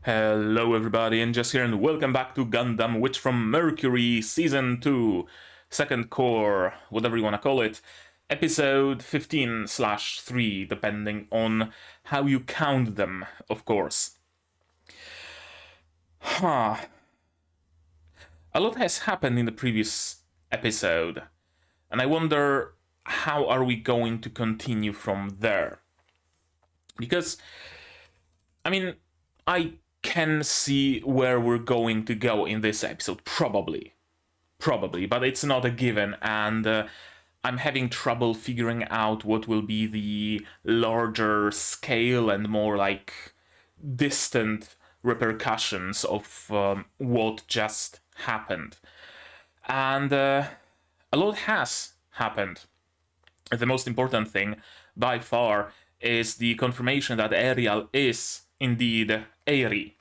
Hello everybody, and just here, and welcome back to Gundam Witch from Mercury Season 2, Second Core, whatever you want to call it, Episode 15/3, depending on how you count them, of course. A lot has happened in the previous episode, and I wonder how are we going to continue from there? Because, I can see where we're going to go in this episode, probably, but it's not a given, and I'm having trouble figuring out what will be the larger scale and more like distant repercussions of what just happened. And a lot has happened. The most important thing, by far, is the confirmation that Ariel is indeed Eri,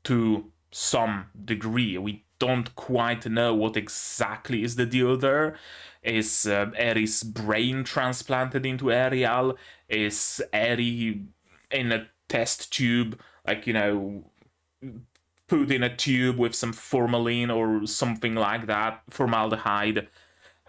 to some degree. We don't quite know what exactly is the deal there. Is Eri's brain transplanted into Ariel? Is Eri in a test tube, put in a tube with some formalin or something like that, formaldehyde,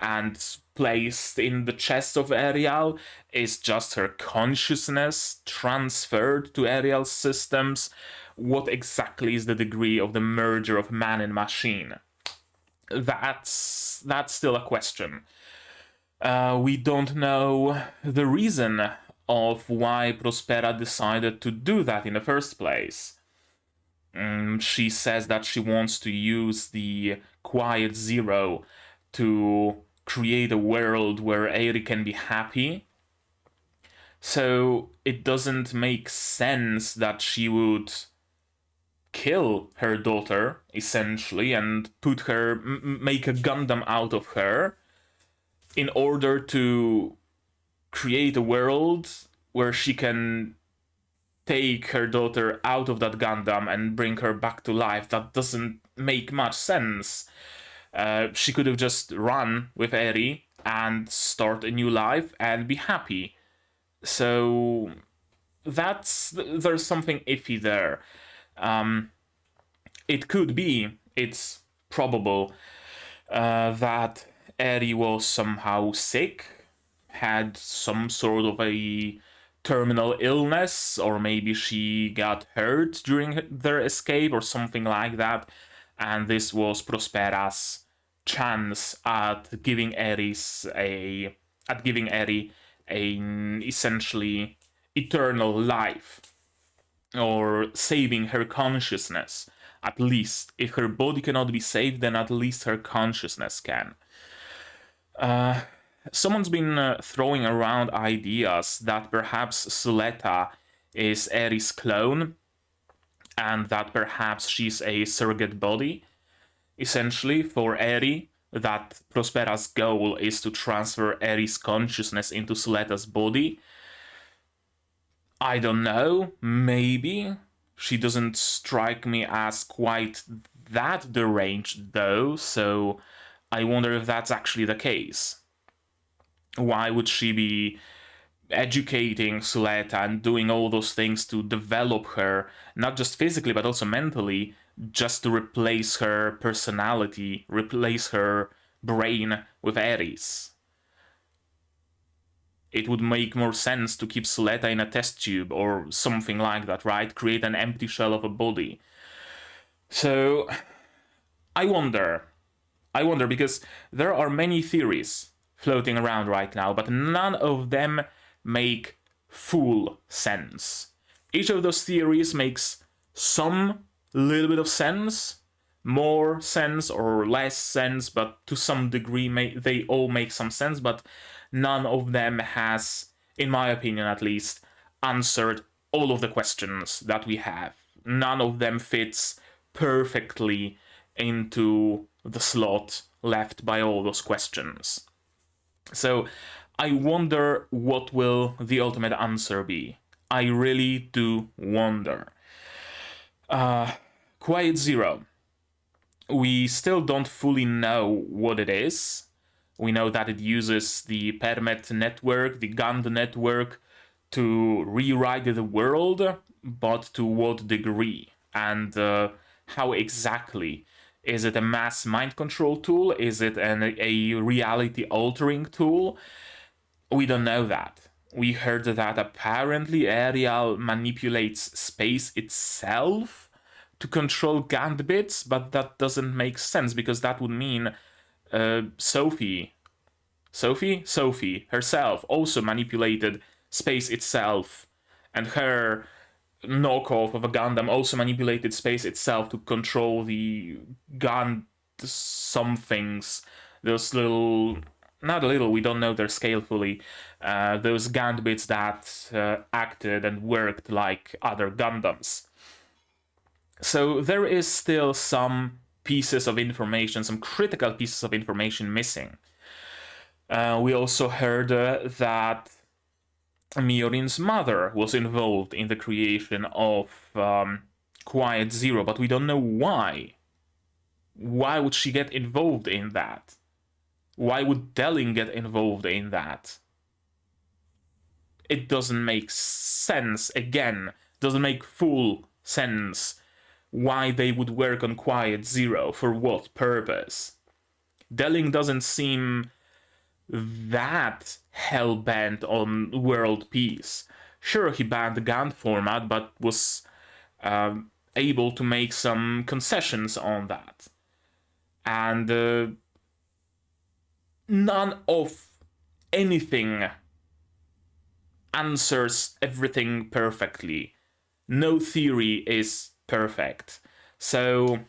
and placed in the chest of Ariel? Is just her consciousness transferred to Ariel's systems? What exactly is the degree of the merger of man and machine? That's still a question. We don't know the reason of why Prospera decided to do that in the first place. She says that she wants to use the Quiet Zero to create a world where Eri can be happy. So it doesn't make sense that she would kill her daughter, essentially, and put her, make a Gundam out of her, in order to create a world where she can take her daughter out of that Gundam and bring her back to life. That doesn't make much sense. She could have just run with Eri and start a new life and be happy. So there's something iffy there. It could be, it's probable, that Eri was somehow sick, had some sort of a terminal illness, or maybe she got hurt during their escape or something like that, and this was Prospera's chance at giving Eri an essentially eternal life, or saving her consciousness. At least, if her body cannot be saved, then at least her consciousness can. Someone's been throwing around ideas that perhaps Suletta is Eri's clone, and that perhaps she's a surrogate body, essentially, for Eri, that Prospera's goal is to transfer Eri's consciousness into Suletta's body. I don't know, maybe. She doesn't strike me as quite that deranged, though, so I wonder if that's actually the case. Why would she be educating Suletta and doing all those things to develop her, not just physically but also mentally, just to replace her personality, replace her brain with Eri's? It would make more sense to keep Suletta in a test tube or something like that, right? Create an empty shell of a body. So, I wonder because there are many theories floating around right now, but none of them make full sense. Each of those theories makes some little bit of sense, more sense or less sense, but to some degree they all make some sense, but none of them has, in my opinion at least, answered all of the questions that we have. None of them fits perfectly into the slot left by all those questions. So I wonder what will the ultimate answer be. I really do wonder. Quiet Zero. We still don't fully know what it is. We know that it uses the Permet network, the Gund network, to rewrite the world, but to what degree? and how exactly. Is it a mass mind control tool? Is it a reality altering tool? We don't know that. We heard that apparently Ariel manipulates space itself to control Gambits, but that doesn't make sense because that would mean Sophie herself also manipulated space itself, and her knockoff of a Gundam also manipulated space itself to control the Gund somethings, those little, not little, we don't know their scale fully, those Gambits that acted and worked like other Gundams. So there is still some pieces of information, some critical pieces of information missing. We also heard that Miorine's mother was involved in the creation of Quiet Zero, but we don't know why. Why would she get involved in that? Why would Delling get involved in that? It doesn't make sense. Again, doesn't make full sense why they would work on Quiet Zero, for what purpose. Delling doesn't seem that hell-bent on world peace. Sure, he banned the Gant format, but was able to make some concessions on that. And none of anything answers everything perfectly. No theory is perfect. So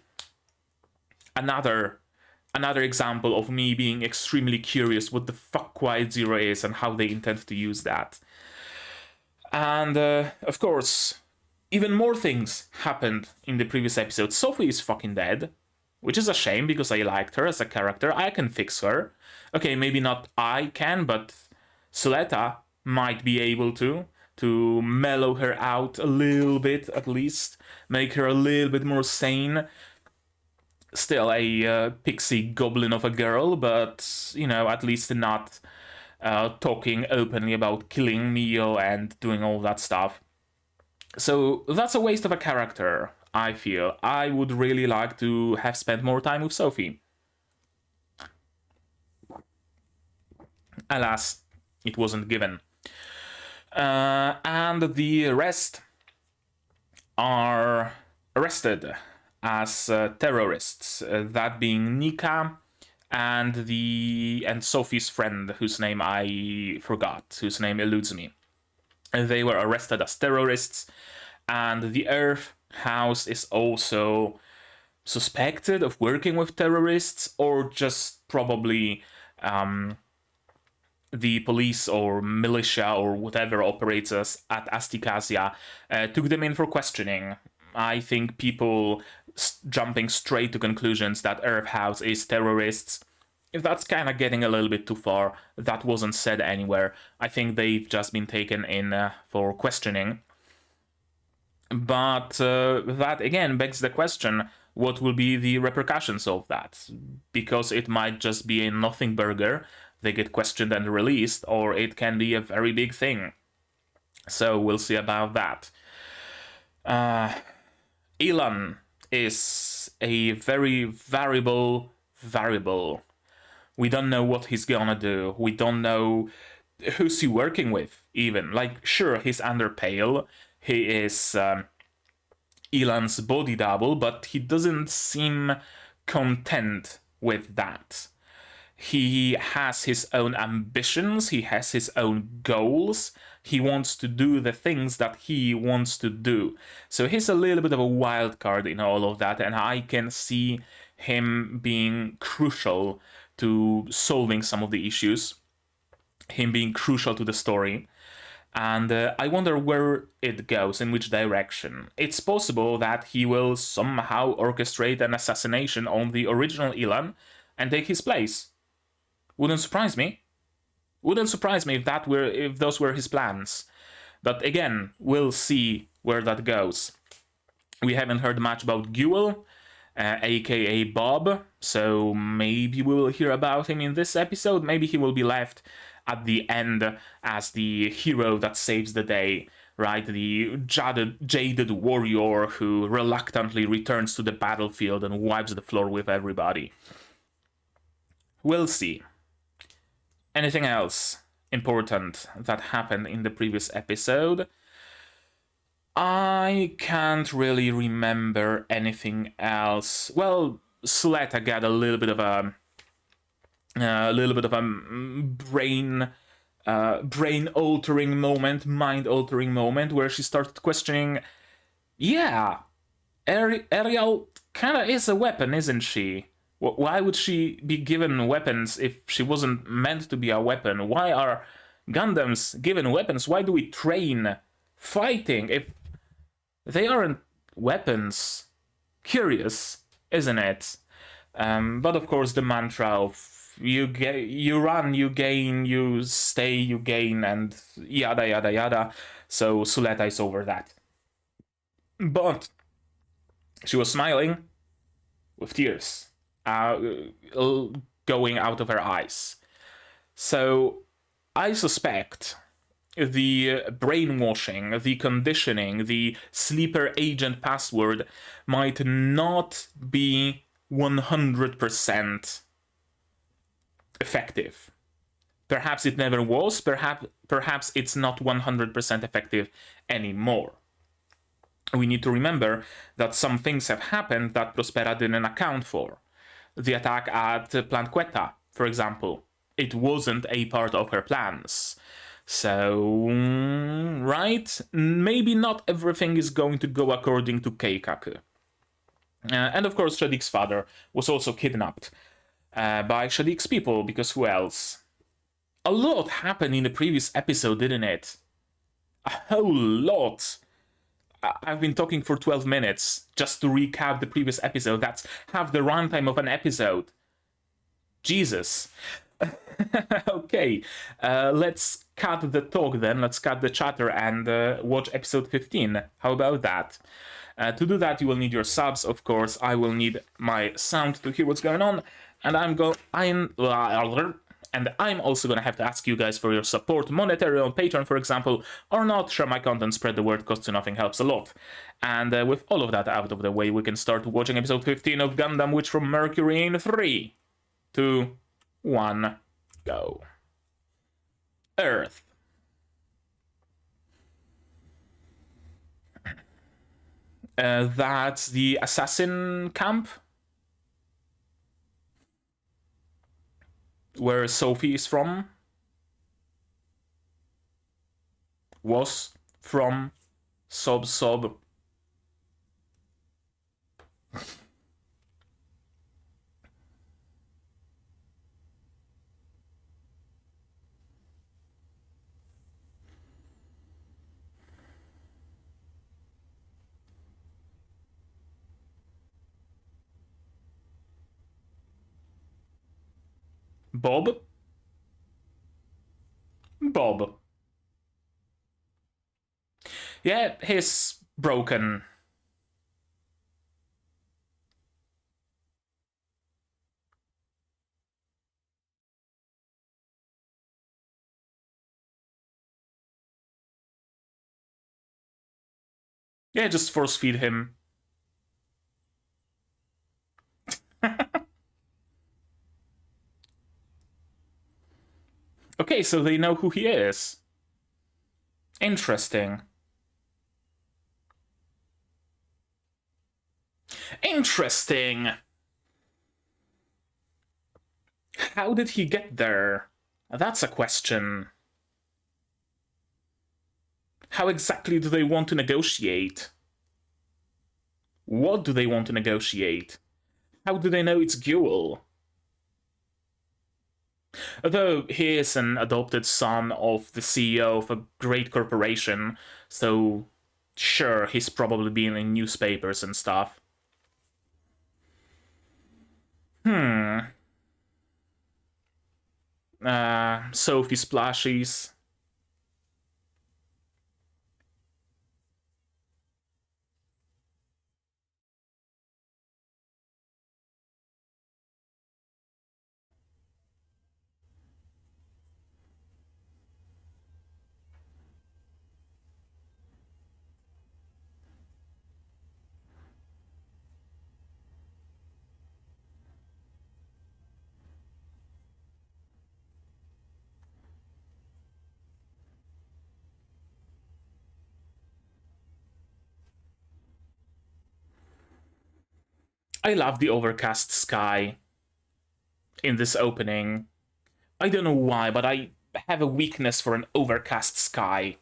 another example of me being extremely curious what the fuck Quiet Zero is and how they intend to use that. And of course, even more things happened in the previous episode. Sophie is fucking dead, which is a shame because I liked her as a character. I can fix her. Okay, maybe not I can, but Suletta might be able to mellow her out a little bit at least, make her a little bit more sane. Still a pixie goblin of a girl, but, you know, at least not talking openly about killing Mio and doing all that stuff. So that's a waste of a character, I feel. I would really like to have spent more time with Sophie. Alas, it wasn't given. And the rest are arrested as terrorists, that being Nika and Sophie's friend, whose name I forgot, whose name eludes me. They were arrested as terrorists, and the Earth House is also suspected of working with terrorists, or just probably the police or militia or whatever operates at Asticassia took them in for questioning. I think people jumping straight to conclusions that Earth House is terrorists, if that's kind of getting a little bit too far. That wasn't said anywhere. I think they've just been taken in for questioning. But that again begs the question, what will be the repercussions of that? Because it might just be a nothing burger, they get questioned and released, or it can be a very big thing. So we'll see about that. Elan is a very variable. We don't know what he's gonna do. We don't know who's he working with, even. Like, sure, he's under Pale. He is Elan's body double, but he doesn't seem content with that. He has his own ambitions, he has his own goals, he wants to do the things that he wants to do. So he's a little bit of a wild card in all of that, and I can see him being crucial to solving some of the issues, him being crucial to the story. And I wonder where it goes, in which direction. It's possible that he will somehow orchestrate an assassination on the original Elan and take his place. Wouldn't surprise me. Wouldn't surprise me if those were his plans. But again, we'll see where that goes. We haven't heard much about Guel, aka Bob, so maybe we will hear about him in this episode. Maybe he will be left at the end as the hero that saves the day, right? The jaded warrior who reluctantly returns to the battlefield and wipes the floor with everybody. We'll see. Anything else important that happened in the previous episode? I can't really remember anything else. Well, Suletta got a little bit of a brain altering moment, mind altering moment, where she started questioning, yeah, Ariel kind of is a weapon, isn't she? Why would she be given weapons if she wasn't meant to be a weapon? Why are Gundams given weapons? Why do we train fighting if they aren't weapons? Curious, isn't it? But of course, the mantra of you run, you gain, you stay, you gain, and yada yada yada. So Suletta is over that. But she was smiling with tears going out of her eyes. So I suspect the brainwashing, the conditioning, the sleeper agent password might not be 100% effective. Perhaps it never was, perhaps it's not 100% effective anymore. We need to remember that some things have happened that Prospera didn't account for. The attack at Plant Queta, for example. It wasn't a part of her plans. So, right? Maybe not everything is going to go according to Keikaku. And of course, Shadik's father was also kidnapped by Shadik's people, because who else? A lot happened in the previous episode, didn't it? A whole lot. I've been talking for 12 minutes just to recap the previous episode. That's half the runtime of an episode. Jesus. Okay, let's cut the talk then. Let's cut the chatter and watch episode 15. How about that? To do that, you will need your subs, of course. I will need my sound to hear what's going on, and I'm also gonna have to ask you guys for your support, monetary on Patreon, for example, or not. Share my content, spread the word, costs you nothing, helps a lot. And with all of that out of the way, we can start watching episode 15 of Gundam Witch from Mercury in 3, 2, 1, go. Earth. That's the assassin camp where Sophie is from. Was from. Sob. Bob. Yeah, he's broken. Yeah, just force feed him. Okay, so they know who he is. Interesting. Interesting. How did he get there? That's a question. How exactly do they want to negotiate? What do they want to negotiate? How do they know it's Guel? Although he is an adopted son of the CEO of a great corporation, so sure, he's probably been in newspapers and stuff. Sophie splashies. I love the overcast sky in this opening. I don't know why, but I have a weakness for an overcast sky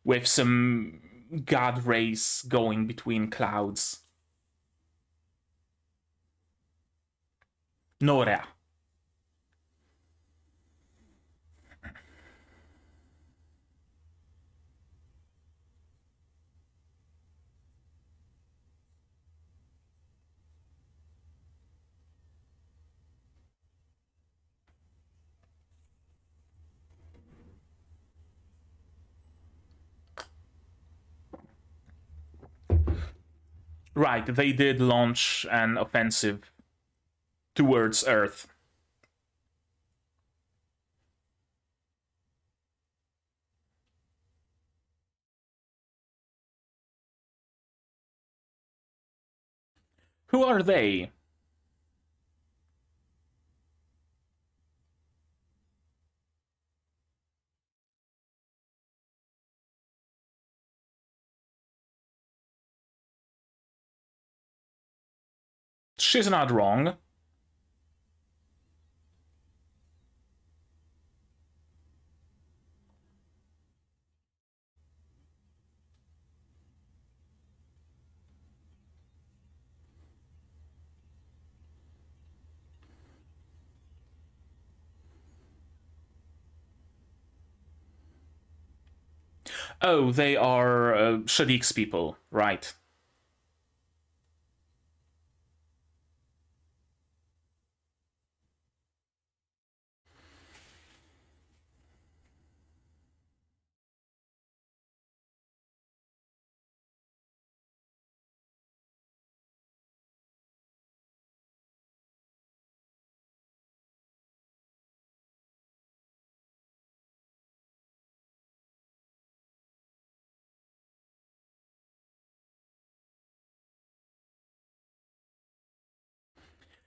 with some god rays going between clouds. Nora. Right, they did launch an offensive towards Earth. Who are they? She's not wrong. Oh, they are Shadik's people, right.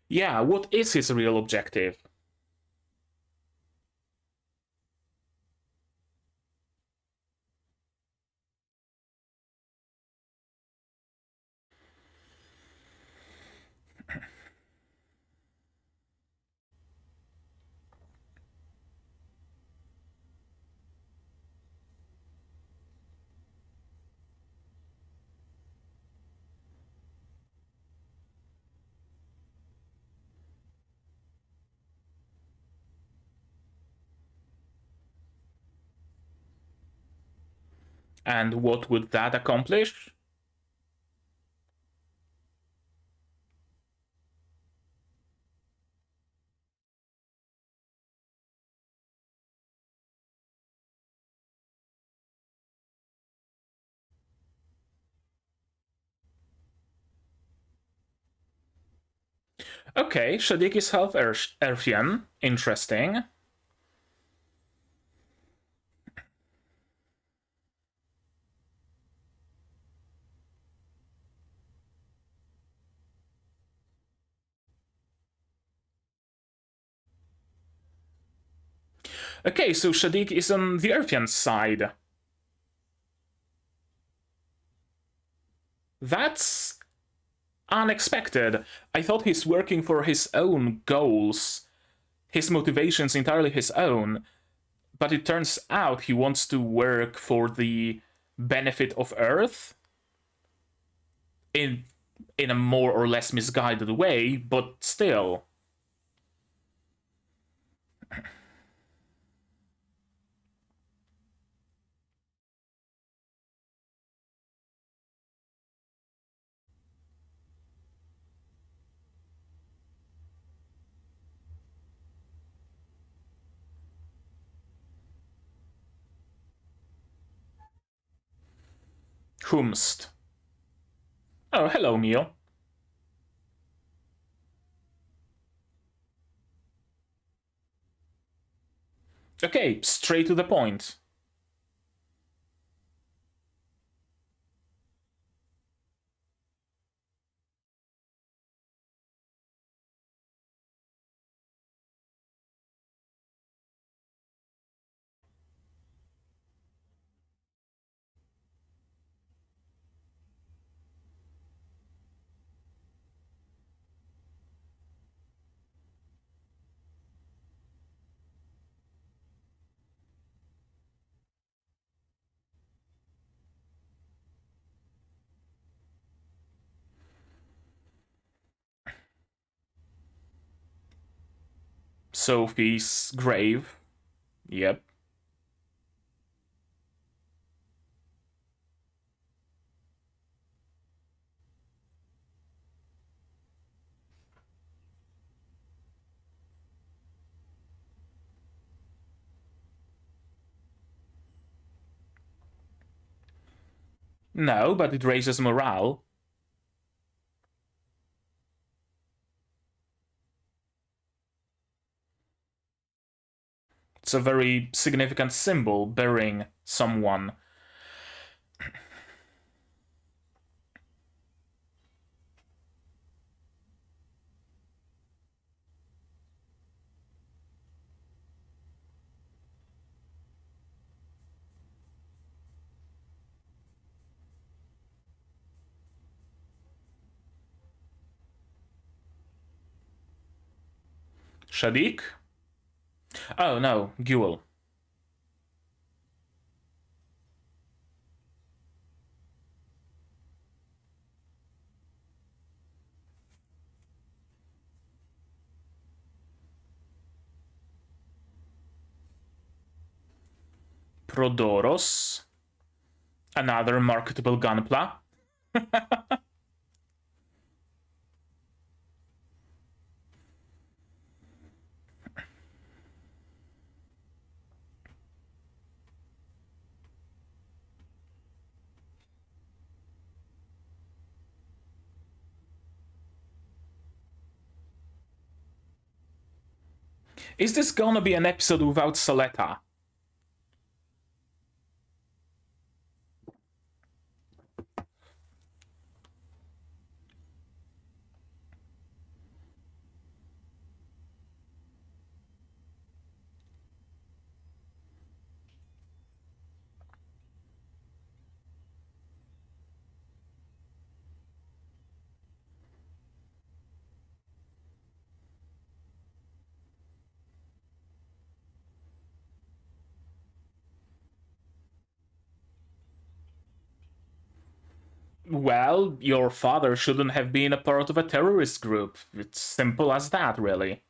Yeah, what is his real objective? And what would that accomplish? Okay, Shadik is half Earthian. Interesting. Okay, so Shadik is on the Earthian side. That's unexpected. I thought he's working for his own goals, his motivation's entirely his own, but it turns out he wants to work for the benefit of Earth in in a more or less misguided way, but still. Whomst. Oh, hello, Neil. Okay, straight to the point. Sophie's grave. Yep. No, but it raises morale. It's a very significant symbol, burying someone. Shadik? Oh no, Guel. Prodoros. Another marketable gunpla. Is this gonna be an episode without Suletta? Well, your father shouldn't have been a part of a terrorist group. It's simple as that, really.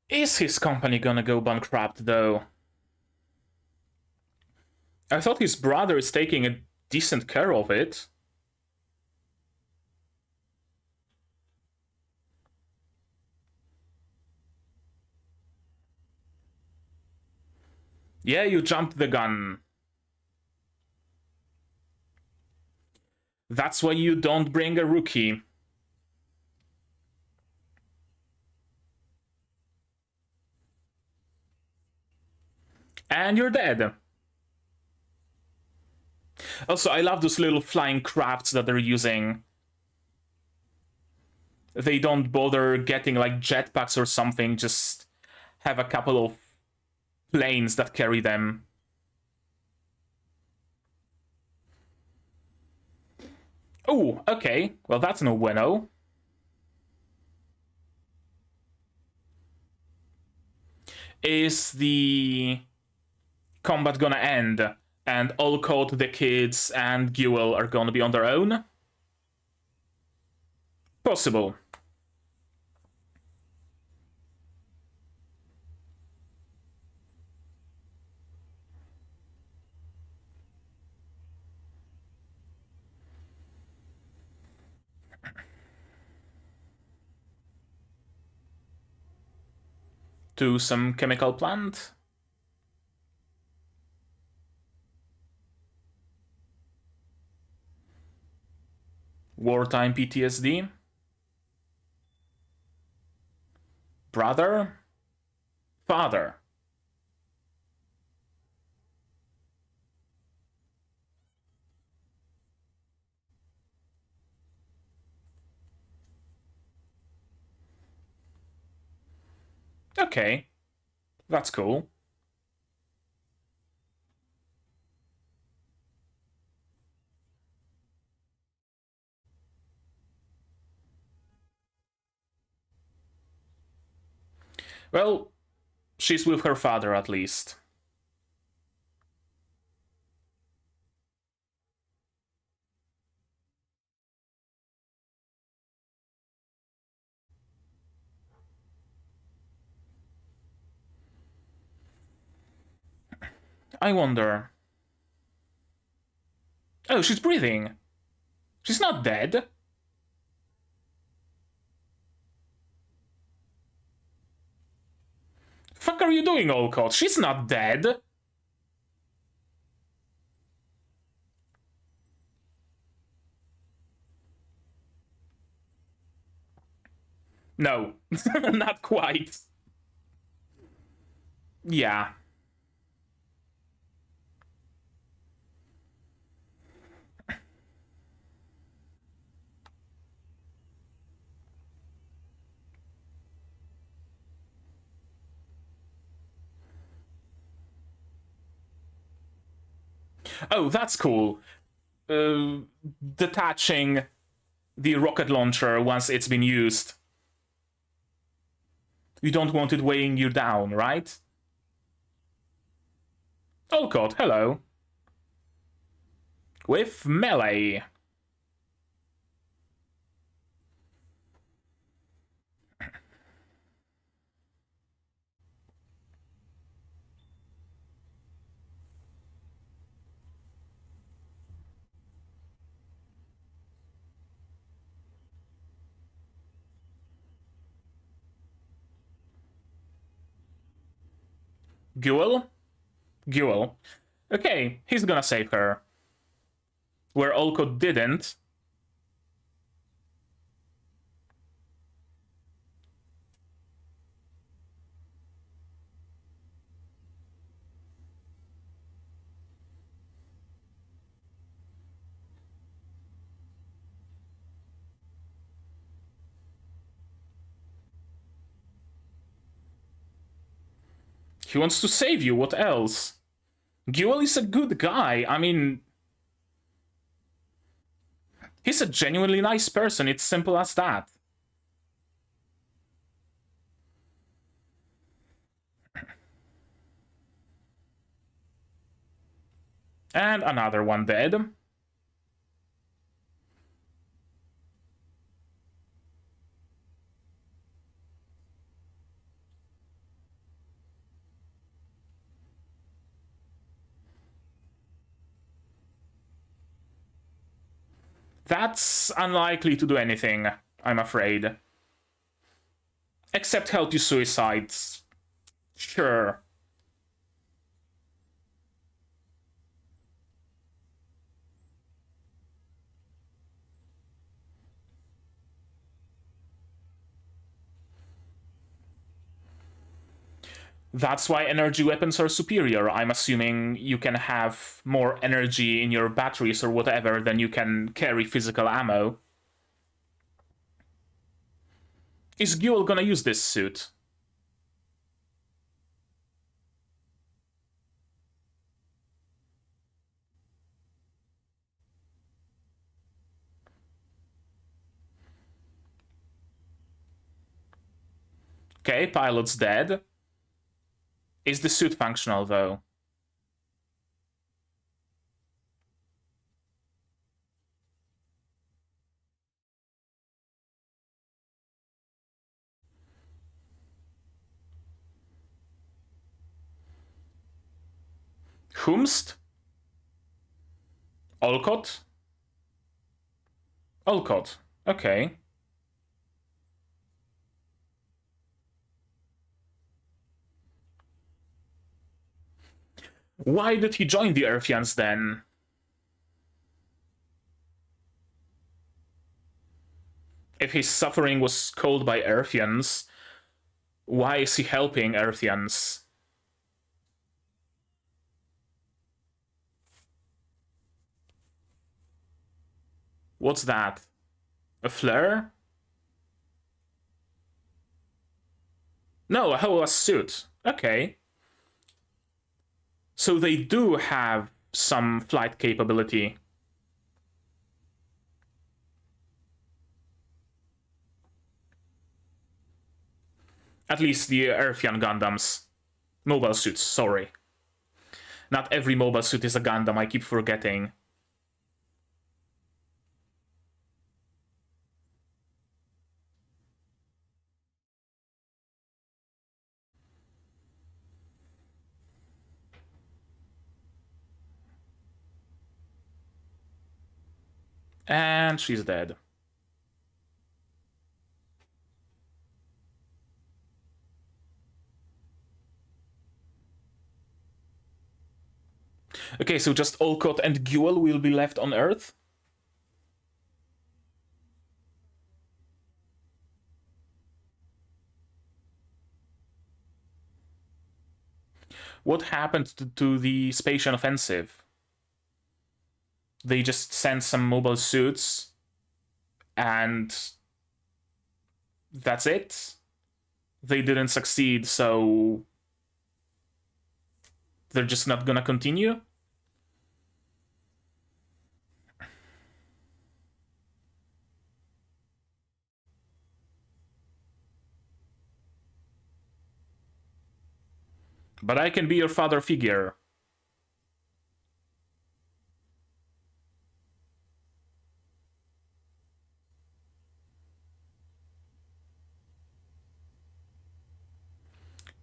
Is his company gonna go bankrupt, though? I thought his brother is taking a decent care of it. Yeah, you jumped the gun. That's why you don't bring a rookie. And you're dead. Also, I love those little flying crafts that they're using. They don't bother getting like jetpacks or something, just have a couple of planes that carry them. Oh, okay. Well, that's no bueno. Is the combat gonna end and Olcott, the kids, and Guel are gonna be on their own? Possible. To some chemical plant? Wartime PTSD? Brother? Father? Okay, that's cool. Well, she's with her father at least. I wonder. Oh, she's breathing. She's not dead. Fuck are you doing, Olcott? She's not dead. No, not quite. Yeah. Oh, that's cool. Detaching the rocket launcher once it's been used. You don't want it weighing you down, right? Olcott, hello. With melee. Guel? Guel. Okay, he's gonna save her. Where Olcott didn't. He wants to save you, what else? Guel is a good guy. I mean, he's a genuinely nice person. It's simple as that. And another one dead. That's unlikely to do anything, I'm afraid. Except help you suicide. Sure. That's why energy weapons are superior. I'm assuming you can have more energy in your batteries or whatever than you can carry physical ammo. Is Guel gonna use this suit? Okay, pilot's dead. Is the suit functional, though? Whomst? Olcott? Olcott. Okay. Why did he join the Earthians then? If his suffering was caused by Earthians, why is he helping Earthians? What's that? A flare? No, a suit. Okay. So they do have some flight capability. At least the Earthian Gundams. Mobile suits, sorry. Not every mobile suit is a Gundam, I keep forgetting. And she's dead. Okay, so just Olcott and Guel will be left on Earth? What happened to the Spatian offensive? They just sent some mobile suits and that's it? They didn't succeed, so they're just not gonna continue? But I can be your father figure.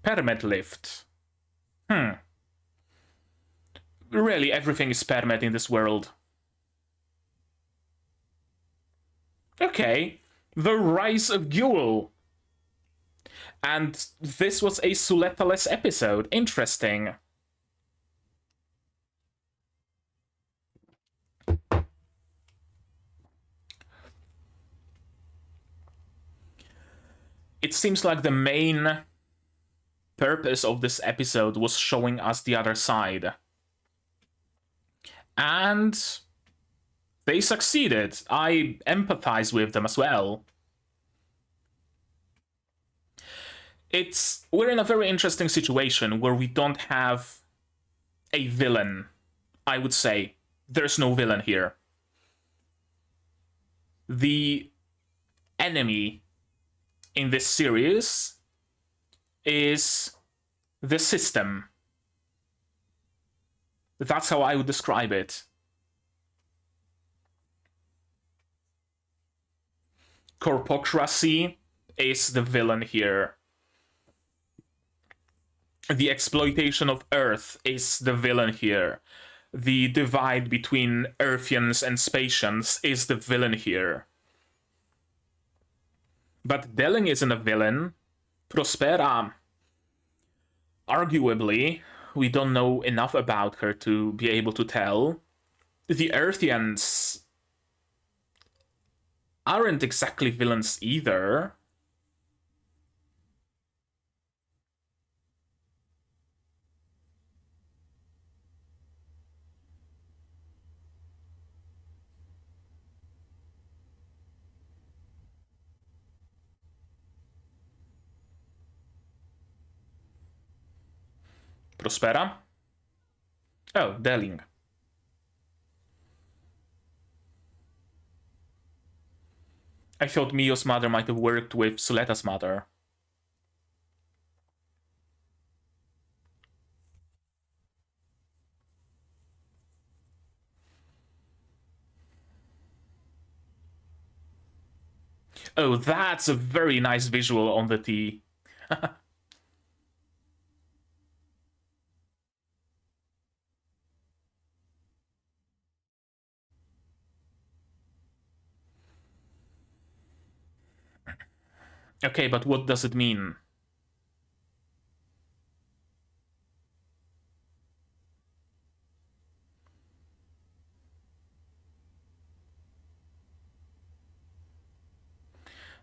Permet lift. Really, everything is permet in this world. Okay. The Rise of Guel. And this was a Suletta-less episode. Interesting. It seems like the main purpose of this episode was showing us the other side. And they succeeded. I empathize with them as well. We're in a very interesting situation where we don't have a villain. I would say there's no villain here. The enemy in this series is the system. That's how I would describe it. Corpocracy is the villain here. The exploitation of Earth is the villain here. The divide between Earthians and Spatians is the villain here. But Delling isn't a villain. Prospera, arguably, we don't know enough about her to be able to tell. The Earthians aren't exactly villains either. Prospera? Oh, Delling. I thought Mio's mother might have worked with Suletta's mother. Oh, that's a very nice visual on the T. Okay, but what does it mean?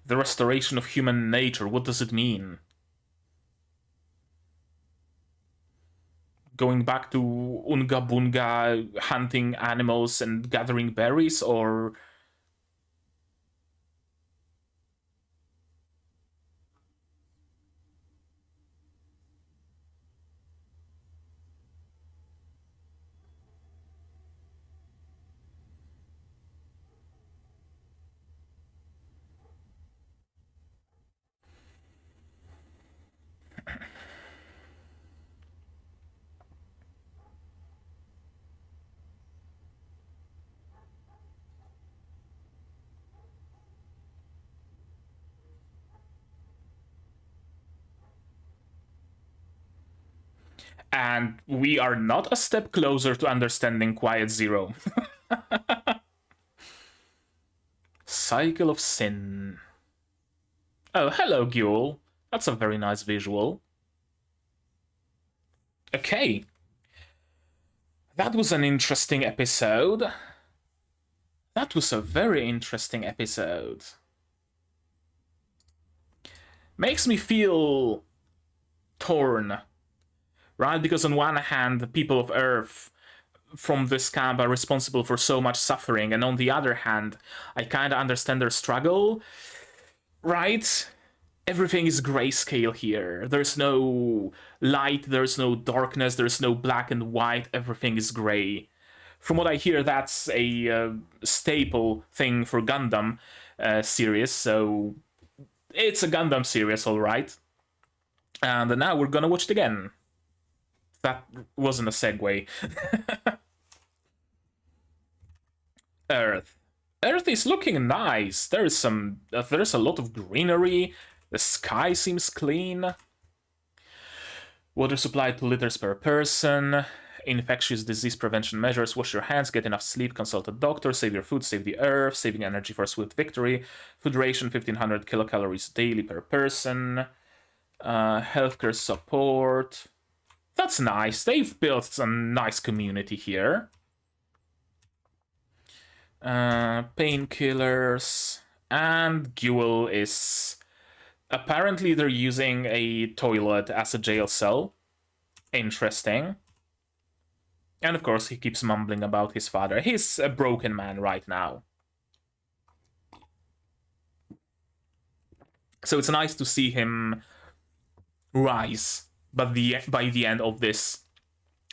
The restoration of human nature, what does it mean? Going back to Unga Bunga, hunting animals and gathering berries, or... And we are not a step closer to understanding Quiet Zero. Cycle of Sin. Oh, hello, Guel. That's a very nice visual. Okay. That was an interesting episode. That was a very interesting episode. Makes me feel torn, right? Because on one hand, the people of Earth from this camp are responsible for so much suffering, and on the other hand, I kinda understand their struggle, right? Everything is grayscale here. There's no light, there's no darkness, there's no black and white, everything is gray. From what I hear, that's a staple thing for Gundam series, so it's a Gundam series, alright. And now we're gonna watch it again. That wasn't a segue. Earth. Earth is looking nice. There's a lot of greenery. The sky seems clean. Water supply 2 liters per person. Infectious disease prevention measures. Wash your hands, get enough sleep, consult a doctor, save your food, save the earth, saving energy for a swift victory. Food ration 1500 kilocalories daily per person. Healthcare support. That's nice. They've built a nice community here. Painkillers. And Guel is... Apparently they're using a toilet as a jail cell. Interesting. And of course he keeps mumbling about his father. He's a broken man right now. So it's nice to see him rise by the end of this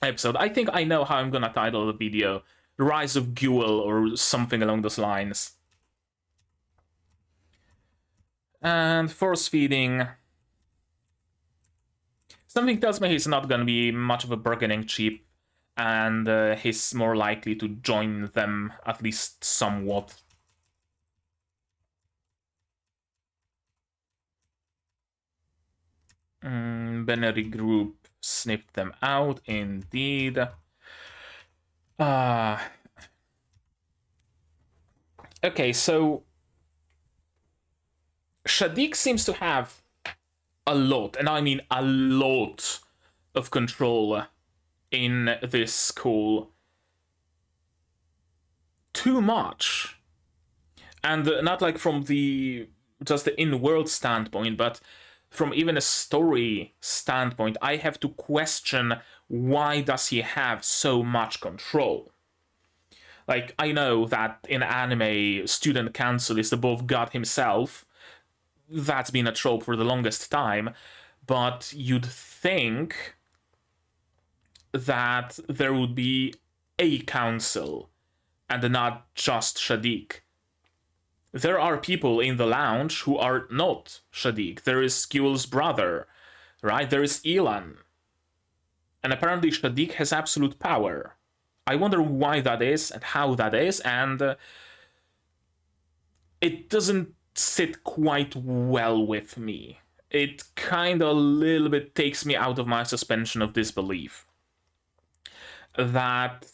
episode. I think I know how I'm gonna title the video. Rise of Guel or something along those lines. And force feeding. Something tells me he's not gonna be much of a bargaining chip, and he's more likely to join them, at least somewhat. Benerit Group sniffed them out, indeed. Okay, so Shadiq seems to have a lot, and I mean a lot, of control in this school. Too much. And not like from just the in-world standpoint, but from even a story standpoint, I have to question, why does he have so much control? Like, I know that in anime, student council is above God himself. That's been a trope for the longest time. But you'd think that there would be a council, and not just Shadiq. There are people in the lounge who are not Shadiq. There is Guel's brother, right? There is Elan. And apparently Shadiq has absolute power. I wonder why that is and how that is, and it doesn't sit quite well with me. It kind of a little bit takes me out of my suspension of disbelief that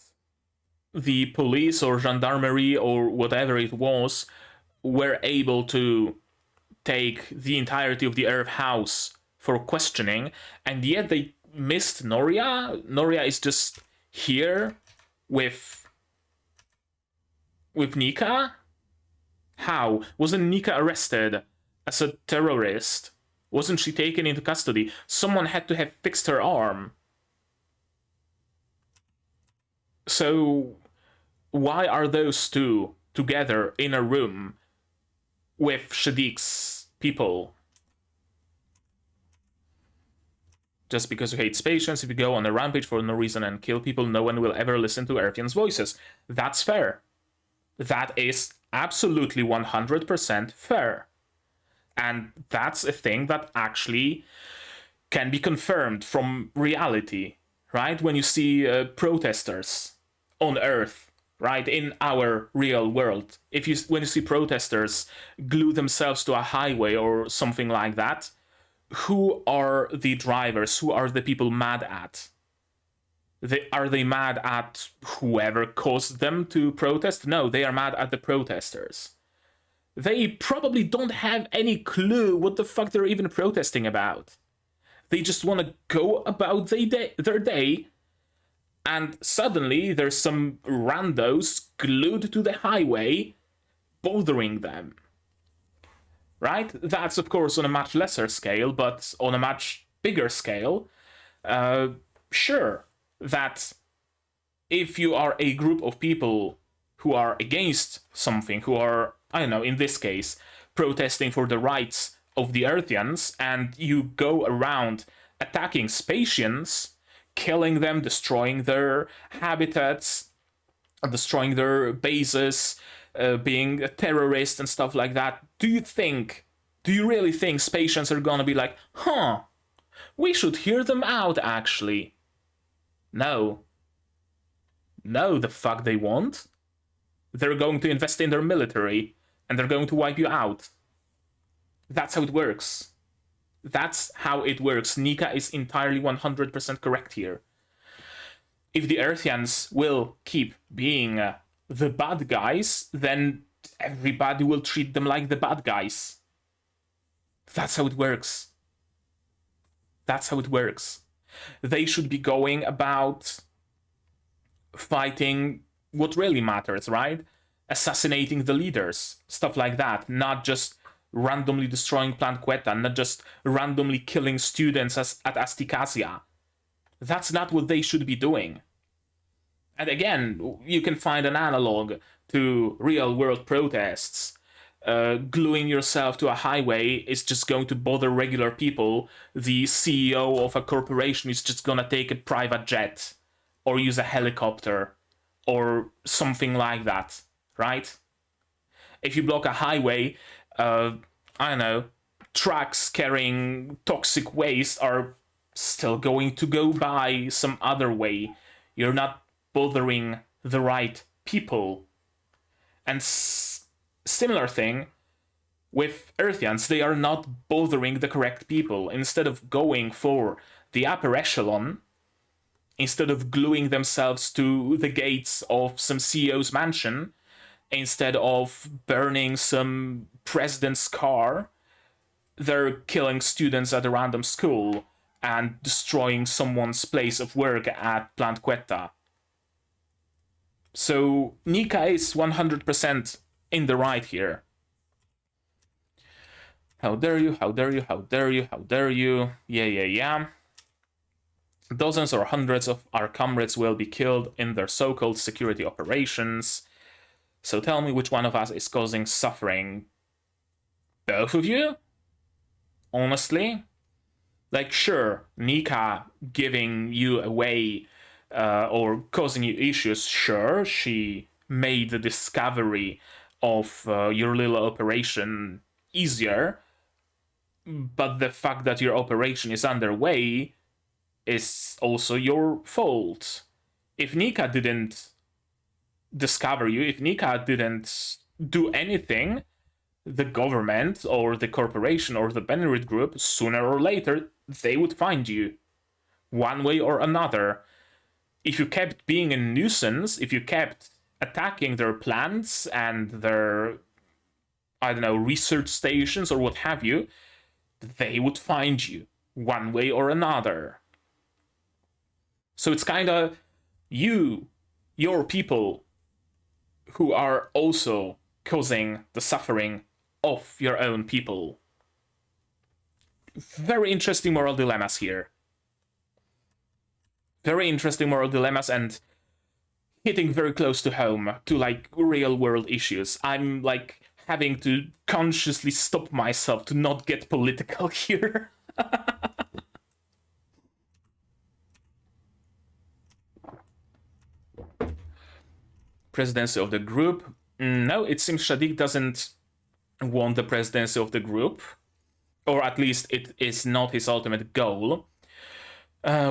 the police or gendarmerie or whatever it was were able to take the entirety of the Earth House for questioning, and yet they missed Noria. Noria is just here with Nika? How? Wasn't Nika arrested as a terrorist? Wasn't she taken into custody? Someone had to have fixed her arm. So why are those two together in a room with Shadik's people? Just because you hate patience, if you go on a rampage for no reason and kill people, no one will ever listen to Earthian's voices. That's fair. That is absolutely 100% fair. And that's a thing that actually can be confirmed from reality, right? When you see protesters on Earth, right, in our real world, when you see protesters glue themselves to a highway or something like that, who are the drivers? Who are the people mad at? Are they mad at whoever caused them to protest? No, they are mad at the protesters. They probably don't have any clue what the fuck they're even protesting about. They just want to go about their day, and suddenly there's some randos glued to the highway bothering them. Right? That's, of course, on a much lesser scale, but on a much bigger scale, sure, that if you are a group of people who are against something, who are, I don't know, in this case, protesting for the rights of the Earthians, and you go around attacking Spatians, killing them, destroying their habitats, destroying their bases, being a terrorist and stuff like that, do you really think Spatians are gonna be like, huh, we should hear them out actually? No. No, the fuck they won't. They're going to invest in their military, and they're going to wipe you out. That's how it works. That's how it works. Nika is entirely 100% correct here. If the Earthians will keep being the bad guys, then everybody will treat them like the bad guys. That's how it works. That's how it works. They should be going about fighting what really matters, right? Assassinating the leaders, stuff like that, not just randomly destroying Plant Queta, not just randomly killing students at Asticassia. That's not what they should be doing. And again, you can find an analog to real-world protests. Gluing yourself to a highway is just going to bother regular people. The CEO of a corporation is just gonna take a private jet or use a helicopter or something like that, right? If you block a highway, I don't know, trucks carrying toxic waste are still going to go by some other way. You're not bothering the right people. And similar thing with Earthians, they are not bothering the correct people. Instead of going for the upper echelon, instead of gluing themselves to the gates of some CEO's mansion, instead of burning some president's car, they're killing students at a random school and destroying someone's place of work at Plant Queta. So Nika is 100% in the right here. How dare you, how dare you, how dare you, how dare you. Yeah. Dozens or hundreds of our comrades will be killed in their so-called security operations. So tell me which one of us is causing suffering. Both of you? Honestly? Like, sure, Nika giving you away or causing you issues, sure, she made the discovery of your little operation easier, but the fact that your operation is underway is also your fault. If Nika didn't discover you, if Nika didn't do anything, the government or the corporation or the Benerit Group, sooner or later, they would find you. One way or another. If you kept being a nuisance, if you kept attacking their plants and their, I don't know, research stations or what have you, they would find you. One way or another. So it's kind of your people, who are also causing the suffering of your own people. Very interesting moral dilemmas here. Very interesting moral dilemmas and hitting very close to home, to like real world issues. I'm like having to consciously stop myself to not get political here. Presidency of the group. No, it seems Shadiq doesn't want the presidency of the group, or at least it is not his ultimate goal.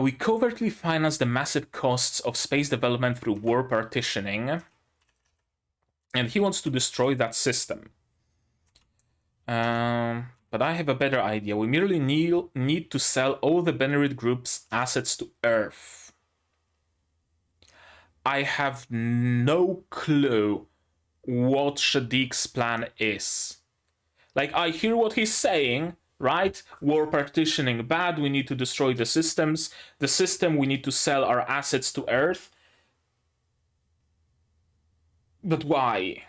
We covertly finance the massive costs of space development through war partitioning, and he wants to destroy that system. But I have a better idea. We merely need to sell all the Benerit Group's assets to Earth. I have no clue what Shadiq's plan is. Like, I hear what he's saying, right? War partitioning bad, we need to destroy the systems. The system, we need to sell our assets to Earth. But why?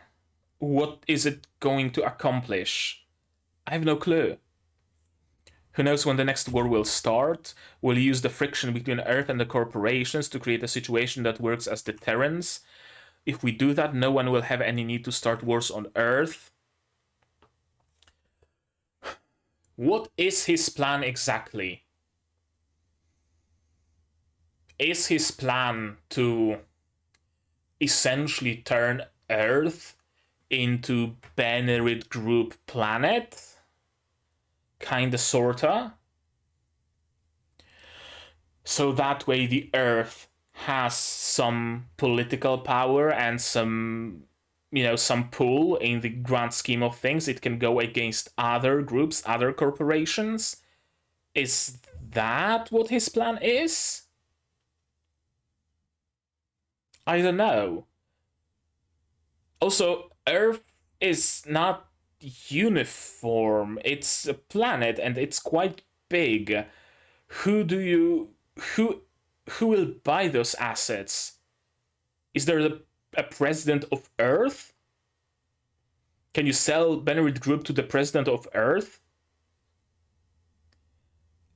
What is it going to accomplish? I have no clue. Who knows when the next war will start? We'll use the friction between Earth and the corporations to create a situation that works as deterrence. If we do that, no one will have any need to start wars on Earth. What is his plan exactly? Is his plan to essentially turn Earth into Benerit Group planet? Kinda, sorta. So that way the Earth has some political power and some, some pull in the grand scheme of things. It can go against other groups, other corporations. Is that what his plan is? I don't know. Also, Earth is not uniform. It's a planet and it's quite big. Who will buy those assets? Is there a president of Earth? Can you sell Benerit Group to the president of Earth?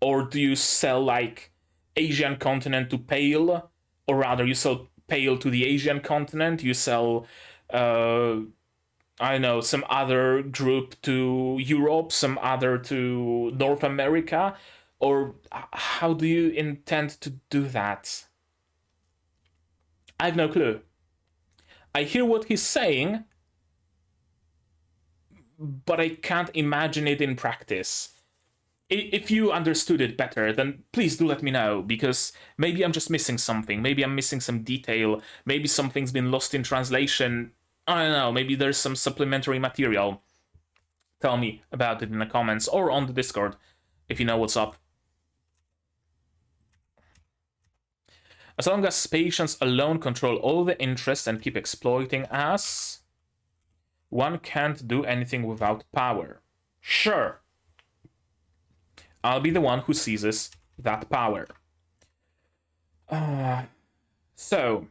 Or do you sell like Asian continent to Pale? Or rather, you sell Pale to the Asian continent? You sell I don't know, some other group to Europe, some other to North America? Or how do you intend to do that? I have no clue. I hear what he's saying, but I can't imagine it in practice. If you understood it better, then please do let me know, because maybe I'm just missing something. Maybe I'm missing some detail. Maybe something's been lost in translation. I don't know, maybe there's some supplementary material. Tell me about it in the comments or on the Discord, if you know what's up. As long as patients alone control all the interests and keep exploiting us, one can't do anything without power. Sure. I'll be the one who seizes that power. So,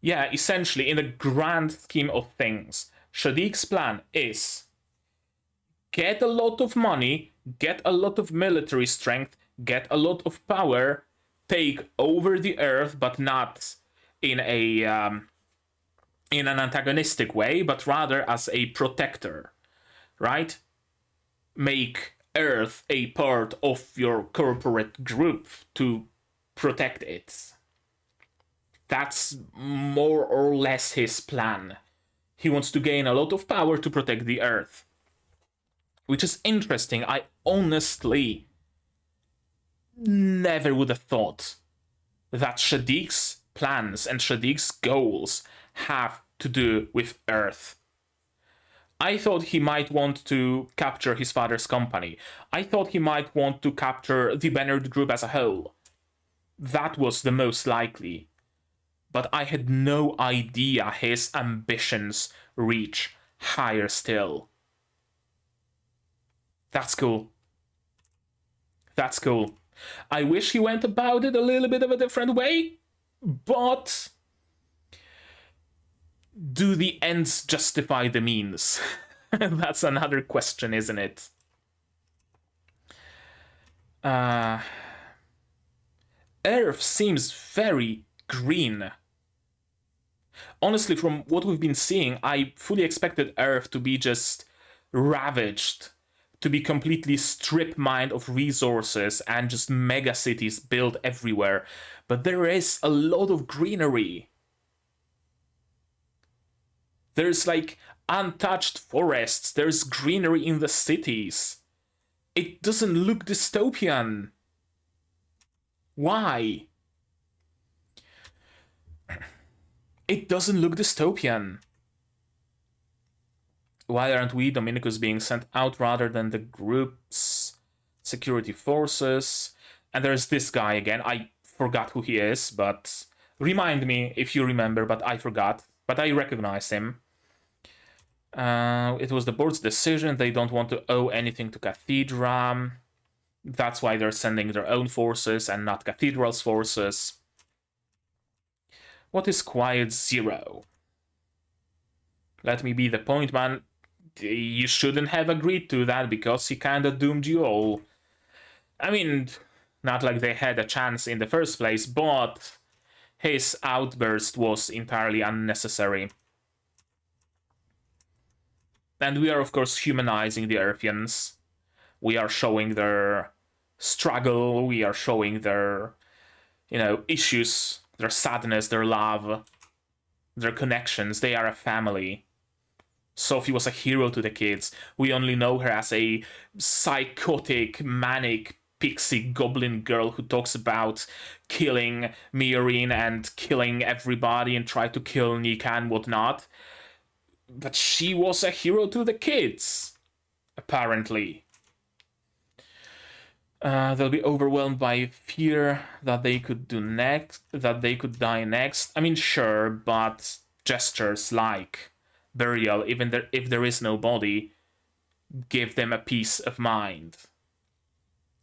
yeah, essentially, in the grand scheme of things, Shadiq's plan is get a lot of money, get a lot of military strength, get a lot of power, take over the Earth, but not in an antagonistic way, but rather as a protector, right? Make Earth a part of your corporate group to protect it. That's more or less his plan. He wants to gain a lot of power to protect the Earth. Which is interesting. I honestly never would have thought that Shadiq's plans and Shadiq's goals have to do with Earth. I thought he might want to capture his father's company. I thought he might want to capture the Benerit Group as a whole. That was the most likely. But I had no idea his ambitions reach higher still. That's cool. That's cool. I wish he went about it a little bit of a different way, but do the ends justify the means? That's another question, isn't it? Uh, Earth seems very green. Honestly, from what we've been seeing, I fully expected Earth to be just ravaged, to be completely strip mined of resources and just mega cities built everywhere. But there is a lot of greenery. There's like untouched forests, there's greenery in the cities. It doesn't look dystopian. Why? It doesn't look dystopian. Why aren't we, Dominicus, being sent out rather than the group's security forces? And there's this guy again. I forgot who he is, but remind me if you remember, but I forgot. But I recognize him. It was the board's decision. They don't want to owe anything to Cathedra. That's why they're sending their own forces and not Cathedral's forces. What is Quiet Zero? Let me be the point man. You shouldn't have agreed to that because he kinda doomed you all. I mean, not like they had a chance in the first place, but his outburst was entirely unnecessary. And we are, of course, humanizing the Earthians. We are showing their struggle, we are showing their, issues, their sadness, their love, their connections. They are a family. Sophie was a hero to the kids. We only know her as a psychotic, manic pixie goblin girl who talks about killing Miorine and killing everybody and try to kill Nika and whatnot. But she was a hero to the kids, apparently. They'll be overwhelmed by fear that they could die next. I mean, sure, but gestures like burial, even if there is no body, give them a peace of mind.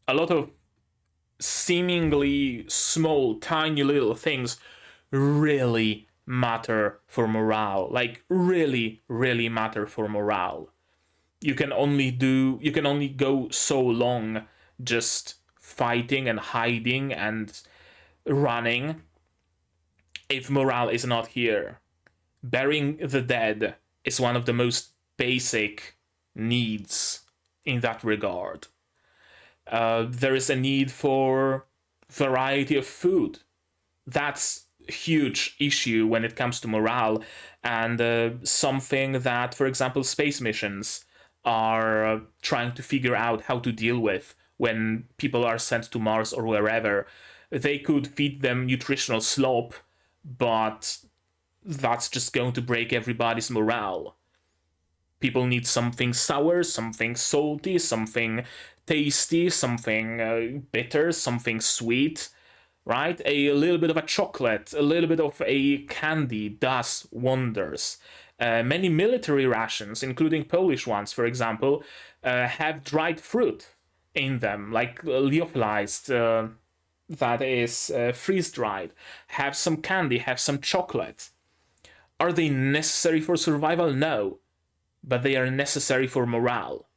A lot of seemingly small, tiny little things really matter for morale. Like, really, really matter for morale. You can only go so long just fighting and hiding and running if morale is not here. Burying the dead is one of the most basic needs in that regard. There is a need for variety of food. That's a huge issue when it comes to morale, and something that, for example, space missions are trying to figure out how to deal with when people are sent to Mars or wherever. They could feed them nutritional slop, but that's just going to break everybody's morale. People need something sour, something salty, something tasty, something bitter, something sweet, right? A little bit of a chocolate, a little bit of a candy does wonders. Many military rations, including Polish ones, for example, have dried fruit in them, like lyophilized, that is freeze-dried. Have some candy, have some chocolate. Are they necessary for survival? No, but they are necessary for morale.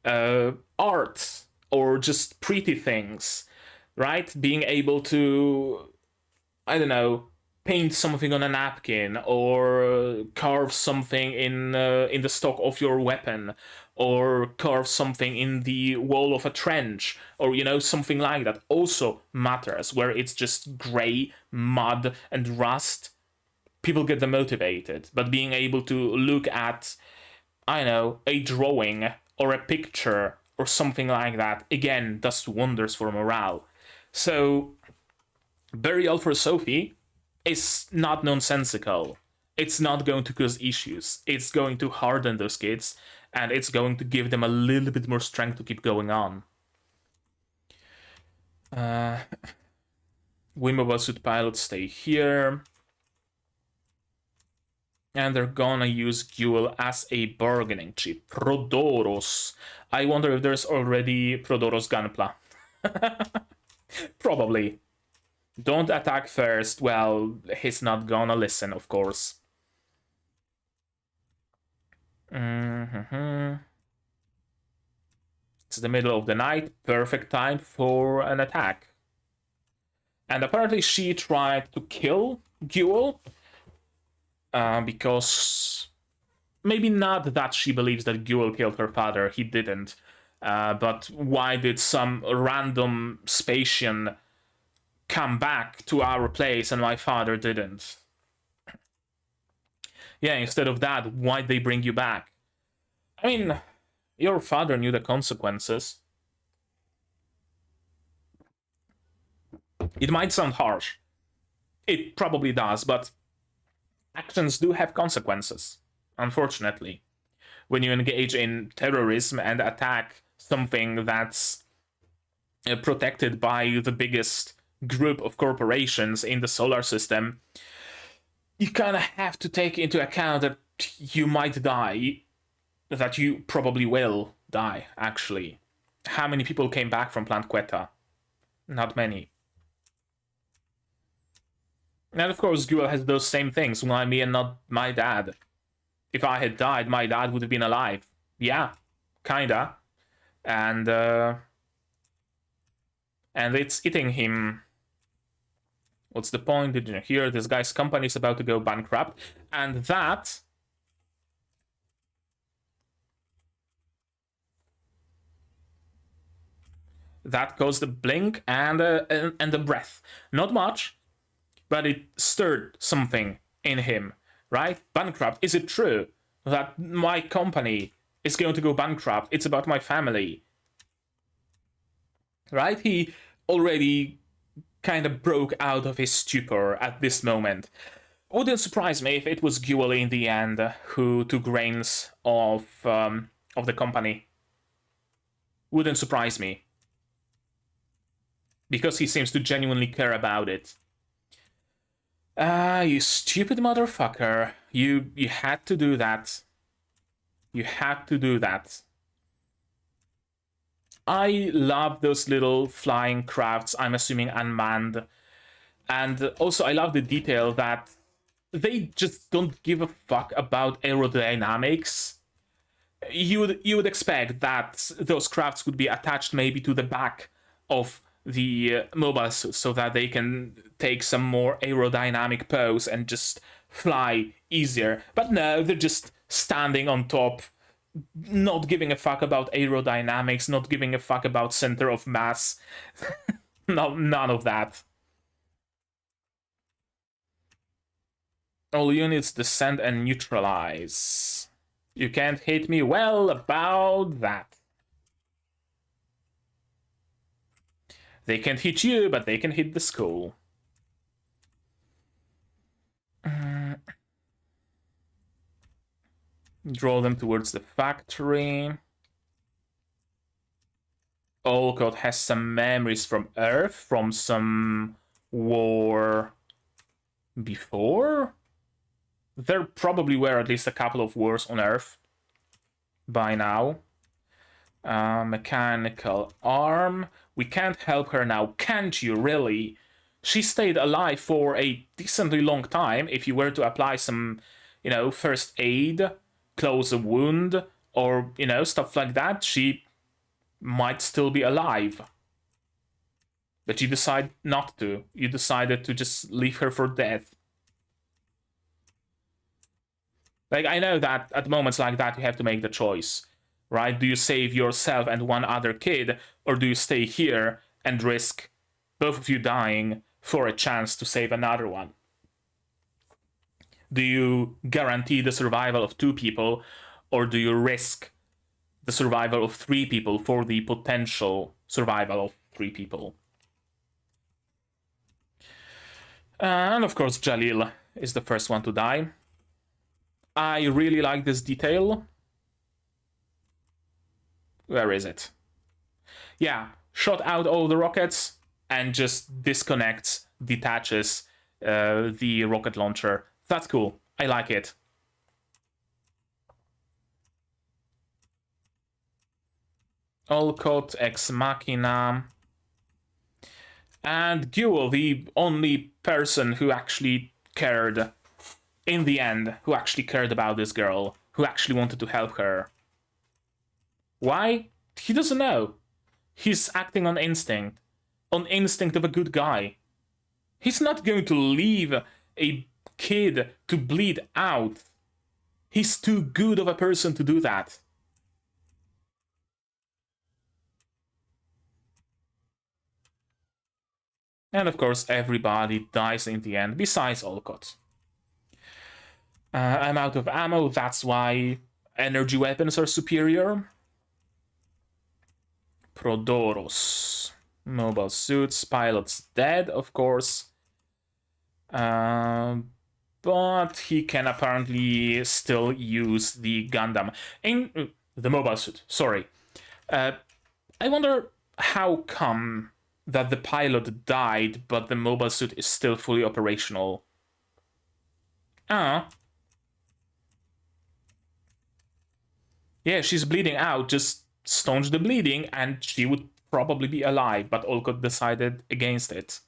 Art, or just pretty things, right? Being able to, I don't know, paint something on a napkin, or carve something in the stock of your weapon, or carve something in the wall of a trench, or something like that also matters. Where it's just gray, mud, and rust, people get demotivated. But being able to look at, I don't know, a drawing or a picture or something like that, again, does wonders for morale. So, burial for Sophie is not nonsensical. It's not going to cause issues. It's going to harden those kids, and it's going to give them a little bit more strength to keep going on. Mobile Suit pilots stay here. And they're gonna use Guel as a bargaining chip. Prodoros. I wonder if there's already Prodoros Gunpla. Probably. Don't attack first. Well, he's not gonna listen, of course. It's the middle of the night, perfect time for an attack. And apparently she tried to kill Guel, because maybe not that she believes that Guel killed her father, he didn't. But why did some random Spatian come back to our place and my father didn't? Yeah, instead of that, why'd they bring you back? I mean, your father knew the consequences. It might sound harsh. It probably does, but actions do have consequences, unfortunately. When you engage in terrorism and attack something that's protected by the biggest group of corporations in the solar system, you kind of have to take into account that you might die, that you probably will die, actually. How many people came back from Plant Queta? Not many. And of course, Guel has those same things. Why me and not my dad? If I had died, my dad would have been alive. Yeah, kinda. And it's eating him. What's the point? Did you hear? This guy's company is about to go bankrupt. And that caused a blink and a breath. Not much, but it stirred something in him, right? Bankrupt. Is it true that my company is going to go bankrupt? It's about my family, right? He already kind of broke out of his stupor at this moment. Wouldn't surprise me if it was Guel in the end who took reins of the company. Wouldn't surprise me, because he seems to genuinely care about it. You stupid motherfucker. You had to do that. You had to do that. I love those little flying crafts, I'm assuming unmanned. And also I love the detail that they just don't give a fuck about aerodynamics. You would expect that those crafts would be attached maybe to the back of the mobile suit so that they can take some more aerodynamic pose and just fly easier. But no, they're just standing on top, not giving a fuck about aerodynamics, not giving a fuck about center of mass. No, none of that. All units descend and neutralize. You can't hit me. Well, about that. They can't hit you, but they can hit the school. Draw them towards the factory. Olcott has some memories from Earth, from some war before? There probably were at least a couple of wars on Earth by now. Mechanical arm. We can't help her now, can't you, really? She stayed alive for a decently long time. If you were to apply some, first aid, close a wound, or, stuff like that, she might still be alive. But you decide not to. You decided to just leave her for dead. Like, I know that at moments like that, you have to make the choice, right? Do you save yourself and one other kid, or do you stay here and risk both of you dying for a chance to save another one? Do you guarantee the survival of 2 people, or do you risk the survival of 3 people for the potential survival of 3 people? And of course, Jalil is the first one to die. I really like this detail. Where is it? Yeah, shot out all the rockets and just disconnects, detaches the rocket launcher. That's cool. I like it. Olcott, Ex Machina. And Guel, the only person who actually cared, in the end, who actually cared about this girl, who actually wanted to help her. Why? He doesn't know. He's acting on instinct of a good guy. He's not going to leave a kid to bleed out. He's too good of a person to do that. And of course, everybody dies in the end, besides Olcott. I'm out of ammo, that's why energy weapons are superior. Prodoros. Mobile suits, pilot's dead, of course. But he can apparently still use the Gundam. In the mobile suit, sorry. I wonder how come that the pilot died, but the mobile suit is still fully operational. Yeah, she's bleeding out, just staunch the bleeding, and she would probably be alive, but Olcott decided against it.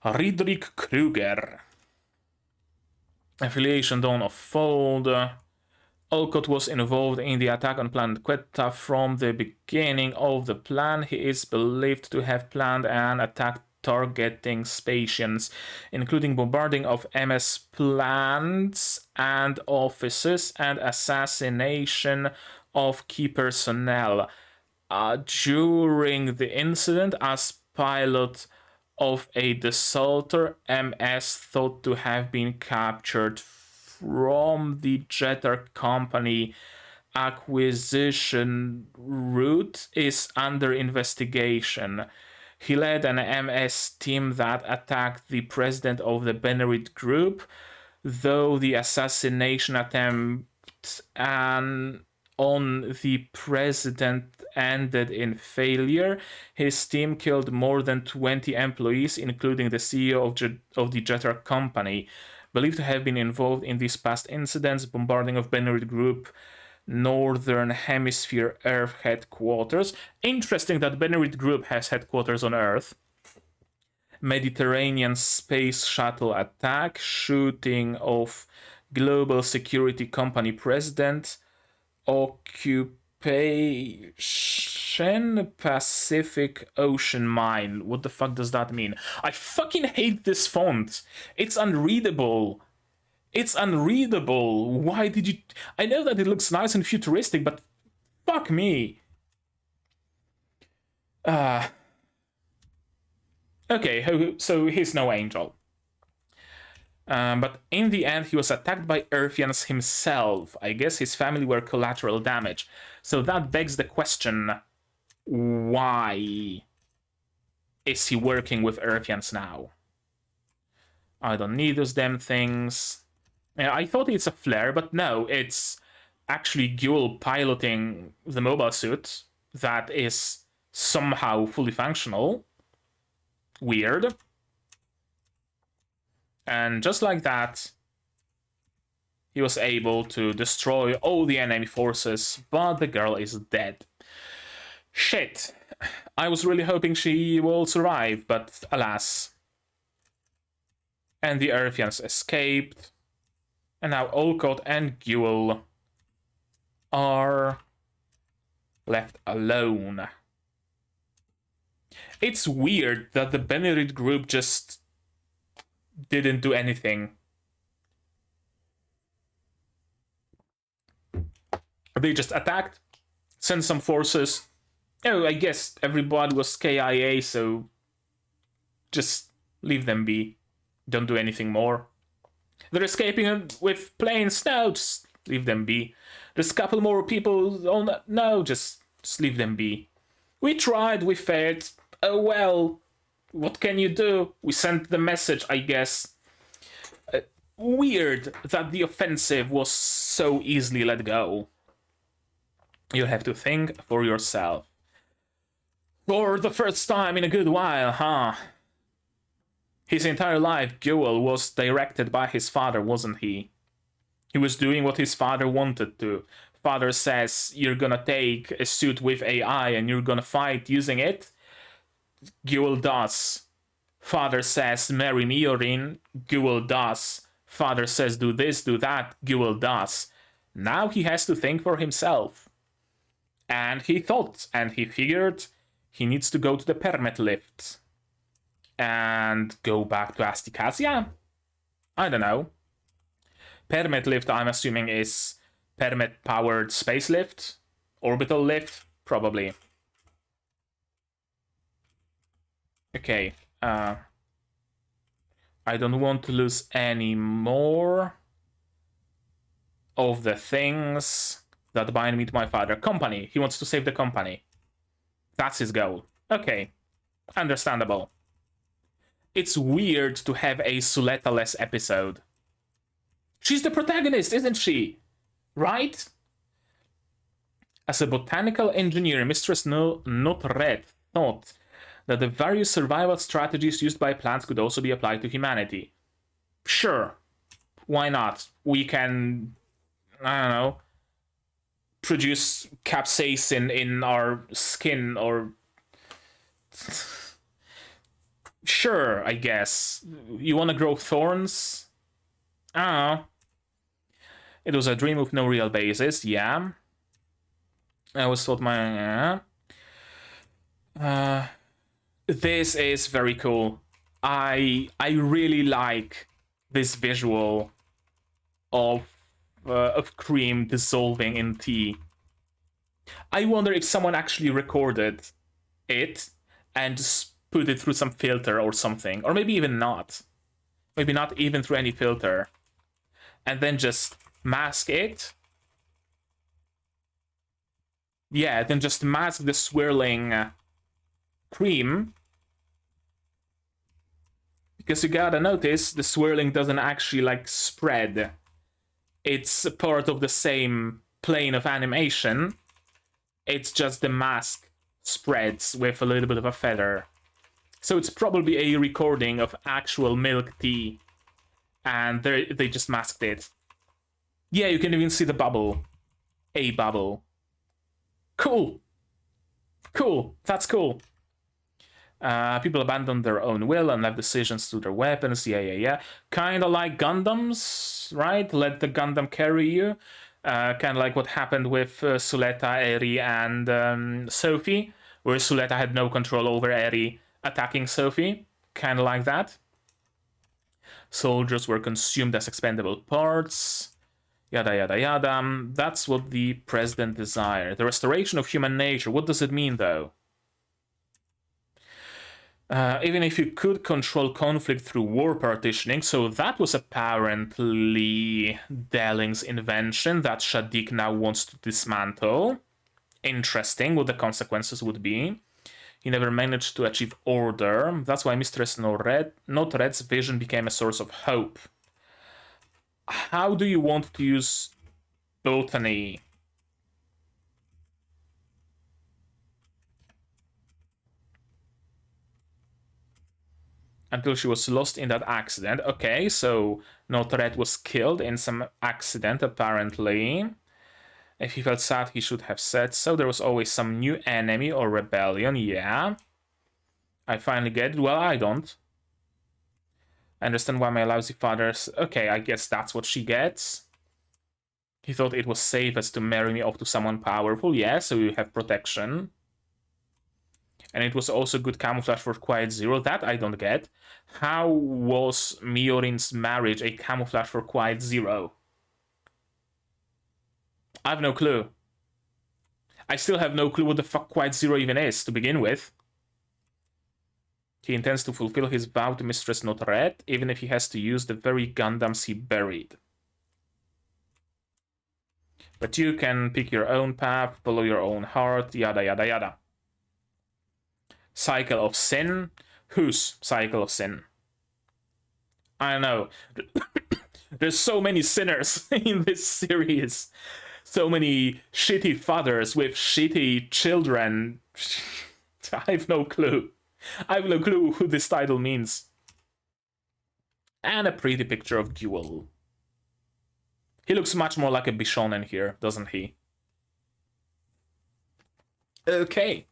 Riedrich Kruger. Affiliation Dawn of Fold. Olcott was involved in the attack on Plant Queta from the beginning of the plan. He is believed to have planned an attack targeting stations, including bombarding of MS plants and offices and assassination of key personnel. During the incident, as pilot of a desalter, MS thought to have been captured from the Jeter Company. Acquisition route is under investigation. He led an MS team that attacked the president of the Benerit Group, though the assassination attempt on the president ended in failure. His team killed more than 20 employees, including the CEO of the Jeter Company, believed to have been involved in these past incidents, bombarding of Benerit Group Northern Hemisphere Earth headquarters. Interesting that Benerit Group has headquarters on Earth. Mediterranean space shuttle attack, shooting of Global Security Company president, occupation Pacific Ocean mine. What the fuck does that mean? I fucking hate this font. It's unreadable. It's unreadable. Why did you... I know that it looks nice and futuristic, but fuck me. Okay, so he's no angel. But in the end, he was attacked by Earthians himself. I guess his family were collateral damage. So that begs the question, why is he working with Earthians now? I don't need those damn things. I thought it's a flare, but no, it's actually Guel piloting the mobile suit that is somehow fully functional. Weird. And just like that, he was able to destroy all the enemy forces, but the girl is dead. Shit. I was really hoping she will survive, but alas. And the Earthians escaped. And now Olcott and Guel are left alone. It's weird that the Benerit Group just didn't do anything. They just attacked, sent some forces. Oh, I guess everybody was KIA, so just leave them be. Don't do anything more. They're escaping with planes. No, just leave them be. There's a couple more people on that. No, just leave them be. We tried, we failed. Oh well, what can you do? We sent the message, I guess. Weird that the offensive was so easily let go. You'll have to think for yourself. For the first time in a good while, huh? His entire life, Guel was directed by his father, wasn't he? He was doing what his father wanted to. Father says, you're gonna take a suit with AI and you're gonna fight using it. Guel does. Father says, marry Miorine. Guel does. Father says, do this, do that. Guel does. Now he has to think for himself. And he thought, and he figured he needs to go to the permit lift and go back to Asticassia? I don't know. Permit lift, I'm assuming, is permit-powered space lift? Orbital lift? Probably. Okay. I don't want to lose any more of the things that bind me to my father. Company. He wants to save the company. That's his goal. Okay. Understandable. It's weird to have a Suletta-less episode. She's the protagonist, isn't she? Right? As a botanical engineer, Mistress Not Red thought that the various survival strategies used by plants could also be applied to humanity. Sure. Why not? We can, I don't know, produce capsaicin in our skin, or sure, I guess. You want to grow thorns? I don't know. It was a dream with no real basis, yeah. I was told this is very cool. I really like this visual of cream dissolving in tea. I wonder if someone actually recorded it and just put it through some filter or something, or maybe even not. Maybe not even through any filter, and then just mask it. Yeah, then just mask the swirling cream. Because you gotta notice, the swirling doesn't actually, like, spread. It's part of the same plane of animation. It's just the mask spreads with a little bit of a feather. So it's probably a recording of actual milk tea. And they just masked it. Yeah, you can even see the bubble. A bubble. Cool. Cool. That's cool. People abandon their own will and left decisions to their weapons. Yeah. Kind of like Gundams, right? Let the Gundam carry you. Kind of like what happened with Suletta, Eri, and Sophie, where Suletta had no control over Eri attacking Sophie. Kind of like that. Soldiers were consumed as expendable parts. Yada. That's what the president desired. The restoration of human nature. What does it mean, though? Even if you could control conflict through war partitioning, so that was apparently Delling's invention that Shadik now wants to dismantle. Interesting what the consequences would be. He never managed to achieve order. That's why Mistress Not Red's vision became a source of hope. How do you want to use botany? Until she was lost in that accident. Okay, so Not Red was killed in some accident, apparently. If he felt sad, he should have said so. There was always some new enemy or rebellion, yeah. I finally get it. Well, I don't. I understand why my lousy father's... Okay, I guess that's what she gets. He thought it was safest to marry me off to someone powerful. Yeah, so you have protection. And it was also good camouflage for Quiet Zero. That I don't get. How was Miorine's marriage a camouflage for Quiet Zero? I have no clue. I still have no clue what the fuck Quiet Zero even is, to begin with. He intends to fulfill his vow to Mistress Not Red, even if he has to use the very Gundams he buried. But you can pick your own path, follow your own heart, yada. Cycle of Sin? Whose Cycle of Sin? I don't know. There's so many sinners in this series. So many shitty fathers with shitty children. I have no clue. I have no clue who this title means. And a pretty picture of Guel. He looks much more like a Bishonen here, doesn't he? Okay.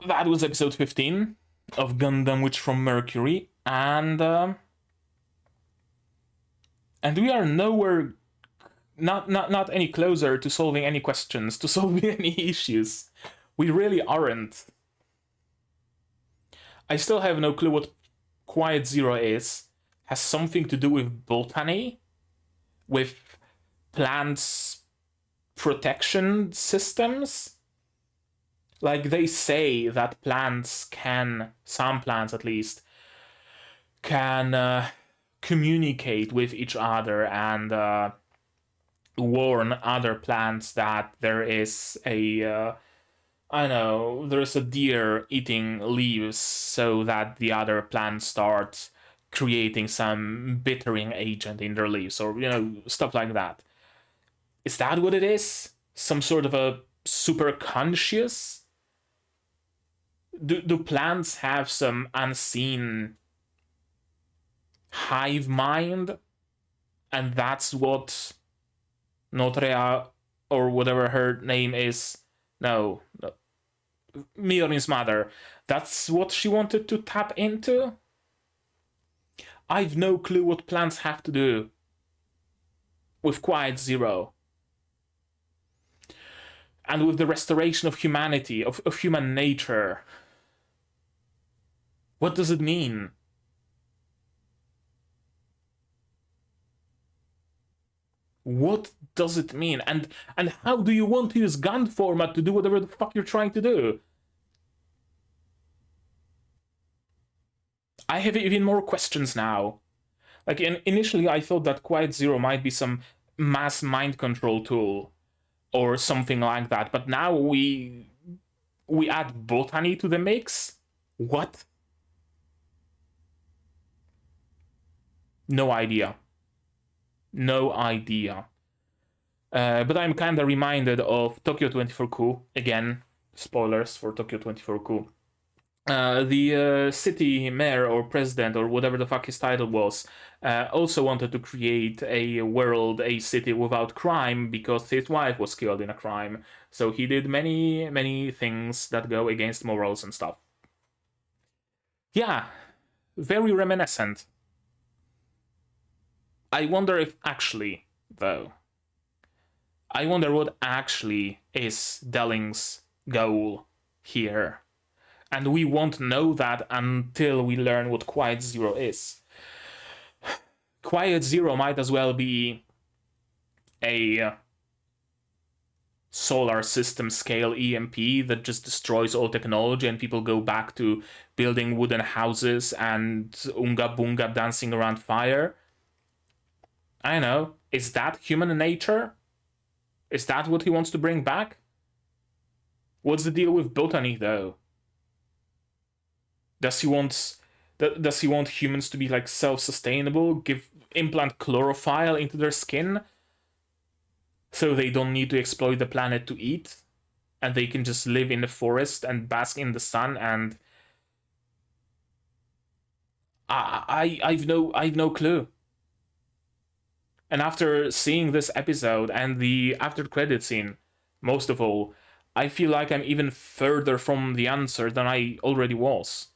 That was episode 15 of Gundam Witch from Mercury, and we are nowhere not any closer to solving any questions, to solving any issues. We really aren't. I still have no clue what Quiet Zero is. Has something to do with botany, with plants protection systems. Like, they say that plants can, some plants at least, can communicate with each other and warn other plants that there is a I know, there's a deer eating leaves so that the other plants start creating some bittering agent in their leaves, or, stuff like that. Is that what it is? Some sort of a super conscious? Do plants have some unseen hive mind? And that's what Notrea, or whatever her name is, no, Miorine's mother, that's what she wanted to tap into? I've no clue what plants have to do with Quiet Zero. And with the restoration of humanity, of human nature. What does it mean? What does it mean? And how do you want to use gun format to do whatever the fuck you're trying to do? I have even more questions now. Like, initially I thought that Quiet Zero might be some mass mind control tool or something like that, but now we add botany to the mix? What? No idea. No idea. But I'm kinda reminded of Tokyo 24-ku. Again, spoilers for Tokyo 24-ku. The city mayor or president or whatever the fuck his title was also wanted to create a world, a city without crime because his wife was killed in a crime. So he did many, many things that go against morals and stuff. Yeah, very reminiscent. I wonder if actually, though, I wonder what actually is Delling's goal here. And we won't know that until we learn what Quiet Zero is. Quiet Zero might as well be a solar system scale EMP that just destroys all technology and people go back to building wooden houses and Unga Bunga dancing around fire. I don't know. Is that human nature? Is that what he wants to bring back? What's the deal with botany, though? Does he want humans to be like self-sustainable, implant chlorophylle into their skin so they don't need to exploit the planet to eat and they can just live in the forest and bask in the sun? And I've no clue. And after seeing this episode and the after credit scene, most of all, I feel like I'm even further from the answer than I already was.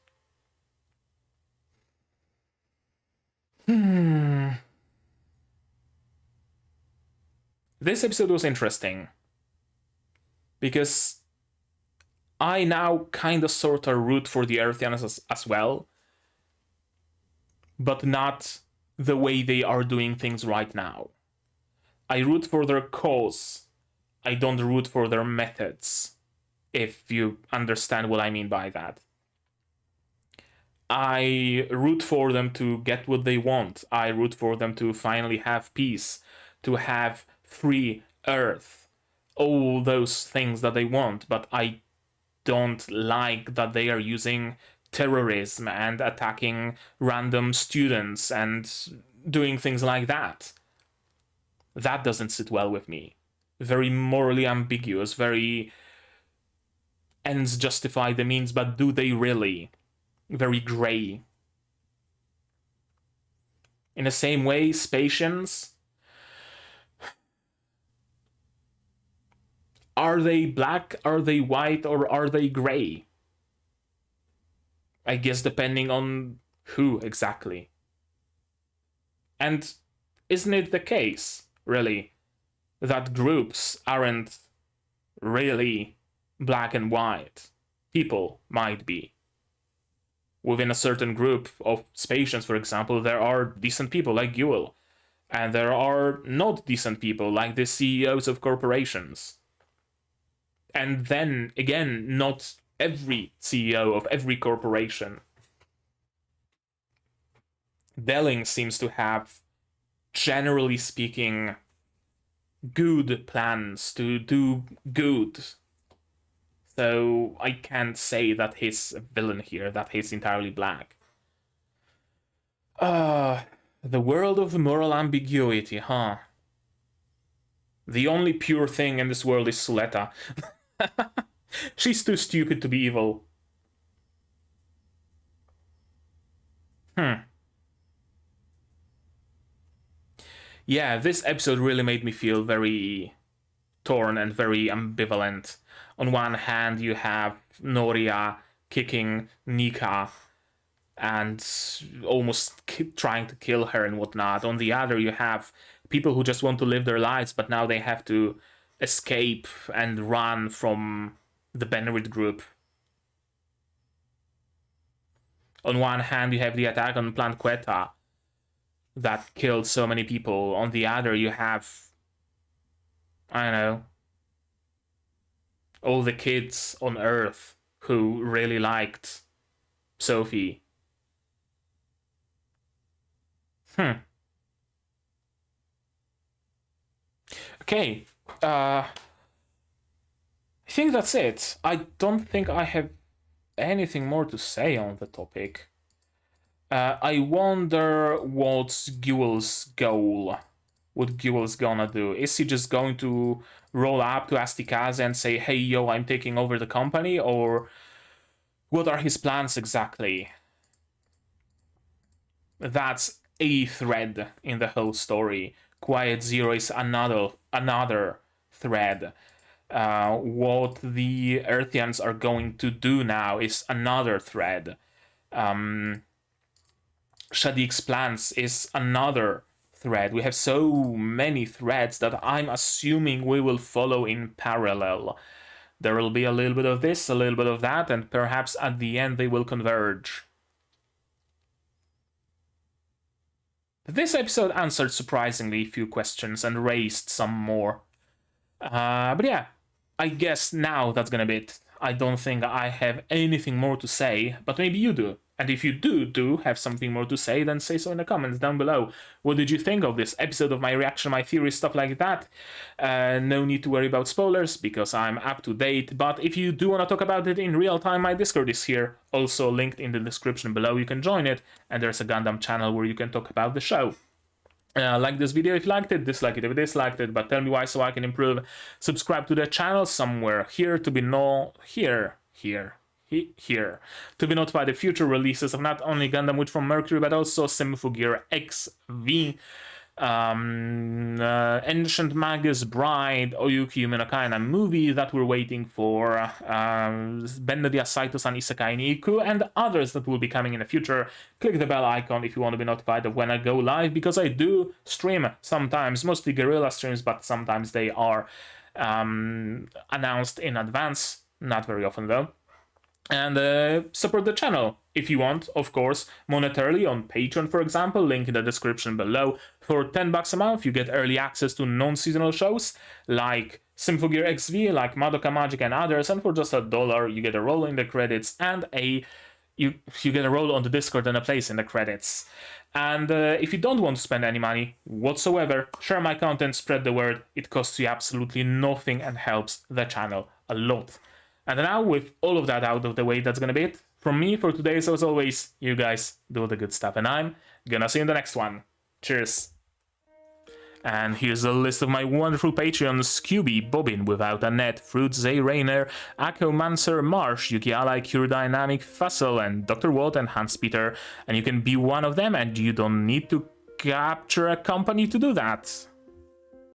This episode was interesting because I now kind of sort of root for the Earthians as well, but not the way they are doing things right now. I root for their cause. I don't root for their methods, if you understand what I mean by that. I root for them to get what they want. I root for them to finally have peace, to have free Earth, all those things that they want, but I don't like that they are using terrorism and attacking random students and doing things like that. That doesn't sit well with me. Very morally ambiguous, very ends justify the means, but do they really? Very grey. In the same way, Spatians, are they black, are they white, or are they grey? I guess depending on who exactly. And isn't it the case, really, that groups aren't really black and white. People might be. Within a certain group of Spatians, for example, there are decent people like Guel, and there are not decent people like the CEOs of corporations. And then, again, not every CEO of every corporation. Delling seems to have, generally speaking, good plans to do good. So I can't say that he's a villain here, that he's entirely black. The world of moral ambiguity, huh? The only pure thing in this world is Suletta. She's too stupid to be evil. Yeah, this episode really made me feel very torn and very ambivalent. On one hand, you have Noria kicking Nika and almost trying to kill her and whatnot. On the other, you have people who just want to live their lives, but now they have to escape and run from the Benerit Group. On one hand, you have the attack on Plant Queta that killed so many people. On the other, you have, I don't know, all the kids on Earth who really liked Sophie. Okay, I think that's it. I don't think I have anything more to say on the topic. I wonder what's Guel's goal. What Guel's gonna do. Is he just going to roll up to Asticassia and say, hey, yo, I'm taking over the company? Or what are his plans exactly? That's a thread in the whole story. Quiet Zero is another thread. What the Earthians are going to do now is another thread. Shadik's plans is another thread. We have so many threads that I'm assuming we will follow in parallel. There will be a little bit of this, a little bit of that, and perhaps at the end they will converge. This episode answered surprisingly few questions and raised some more. But yeah, I guess now that's gonna be it. I don't think I have anything more to say, but maybe you do. And if you do have something more to say, then say so in the comments down below. What did you think of this episode, of my reaction, my theories, stuff like that? No need to worry about spoilers, because I'm up to date. But if you do want to talk about it in real time, my Discord is here, also linked in the description below. You can join it, and there's a Gundam channel where you can talk about the show. Like this video if you liked it, dislike it if you disliked it, but tell me why so I can improve. Subscribe to the channel somewhere here to be here to be notified of future releases of not only Gundam Witch from Mercury but also Symphogear XV, Ancient Magus Bride, Oyuki Umenokana movie that we're waiting for, Benderia Saito-san Isekai Niku, and others that will be coming in the future. Click the bell icon if you want to be notified of when I go live, because I do stream sometimes, mostly guerrilla streams, but sometimes they are announced in advance, not very often though. And support the channel if you want, of course, monetarily on Patreon, for example, link in the description below. For $10 a month, you get early access to non-seasonal shows like Symphogear XV, like Madoka Magic and others, and for just $1, you get a role in the credits and you get a role on the Discord and a place in the credits. And if you don't want to spend any money whatsoever, share my content, spread the word. It costs you absolutely nothing and helps the channel a lot. And now, with all of that out of the way, that's gonna be it from me for today. So as always, you guys do the good stuff, and I'm gonna see you in the next one. Cheers. And here's a list of my wonderful Patreons: Scooby, Bobbin, Without a Net, Fruit, Zay Rainer, Akko, Manser, Marsh, Yuki Ally, Cure Dynamic, Fussel, and Dr. Walt and Hans Peter. And you can be one of them, and you don't need to capture a company to do that.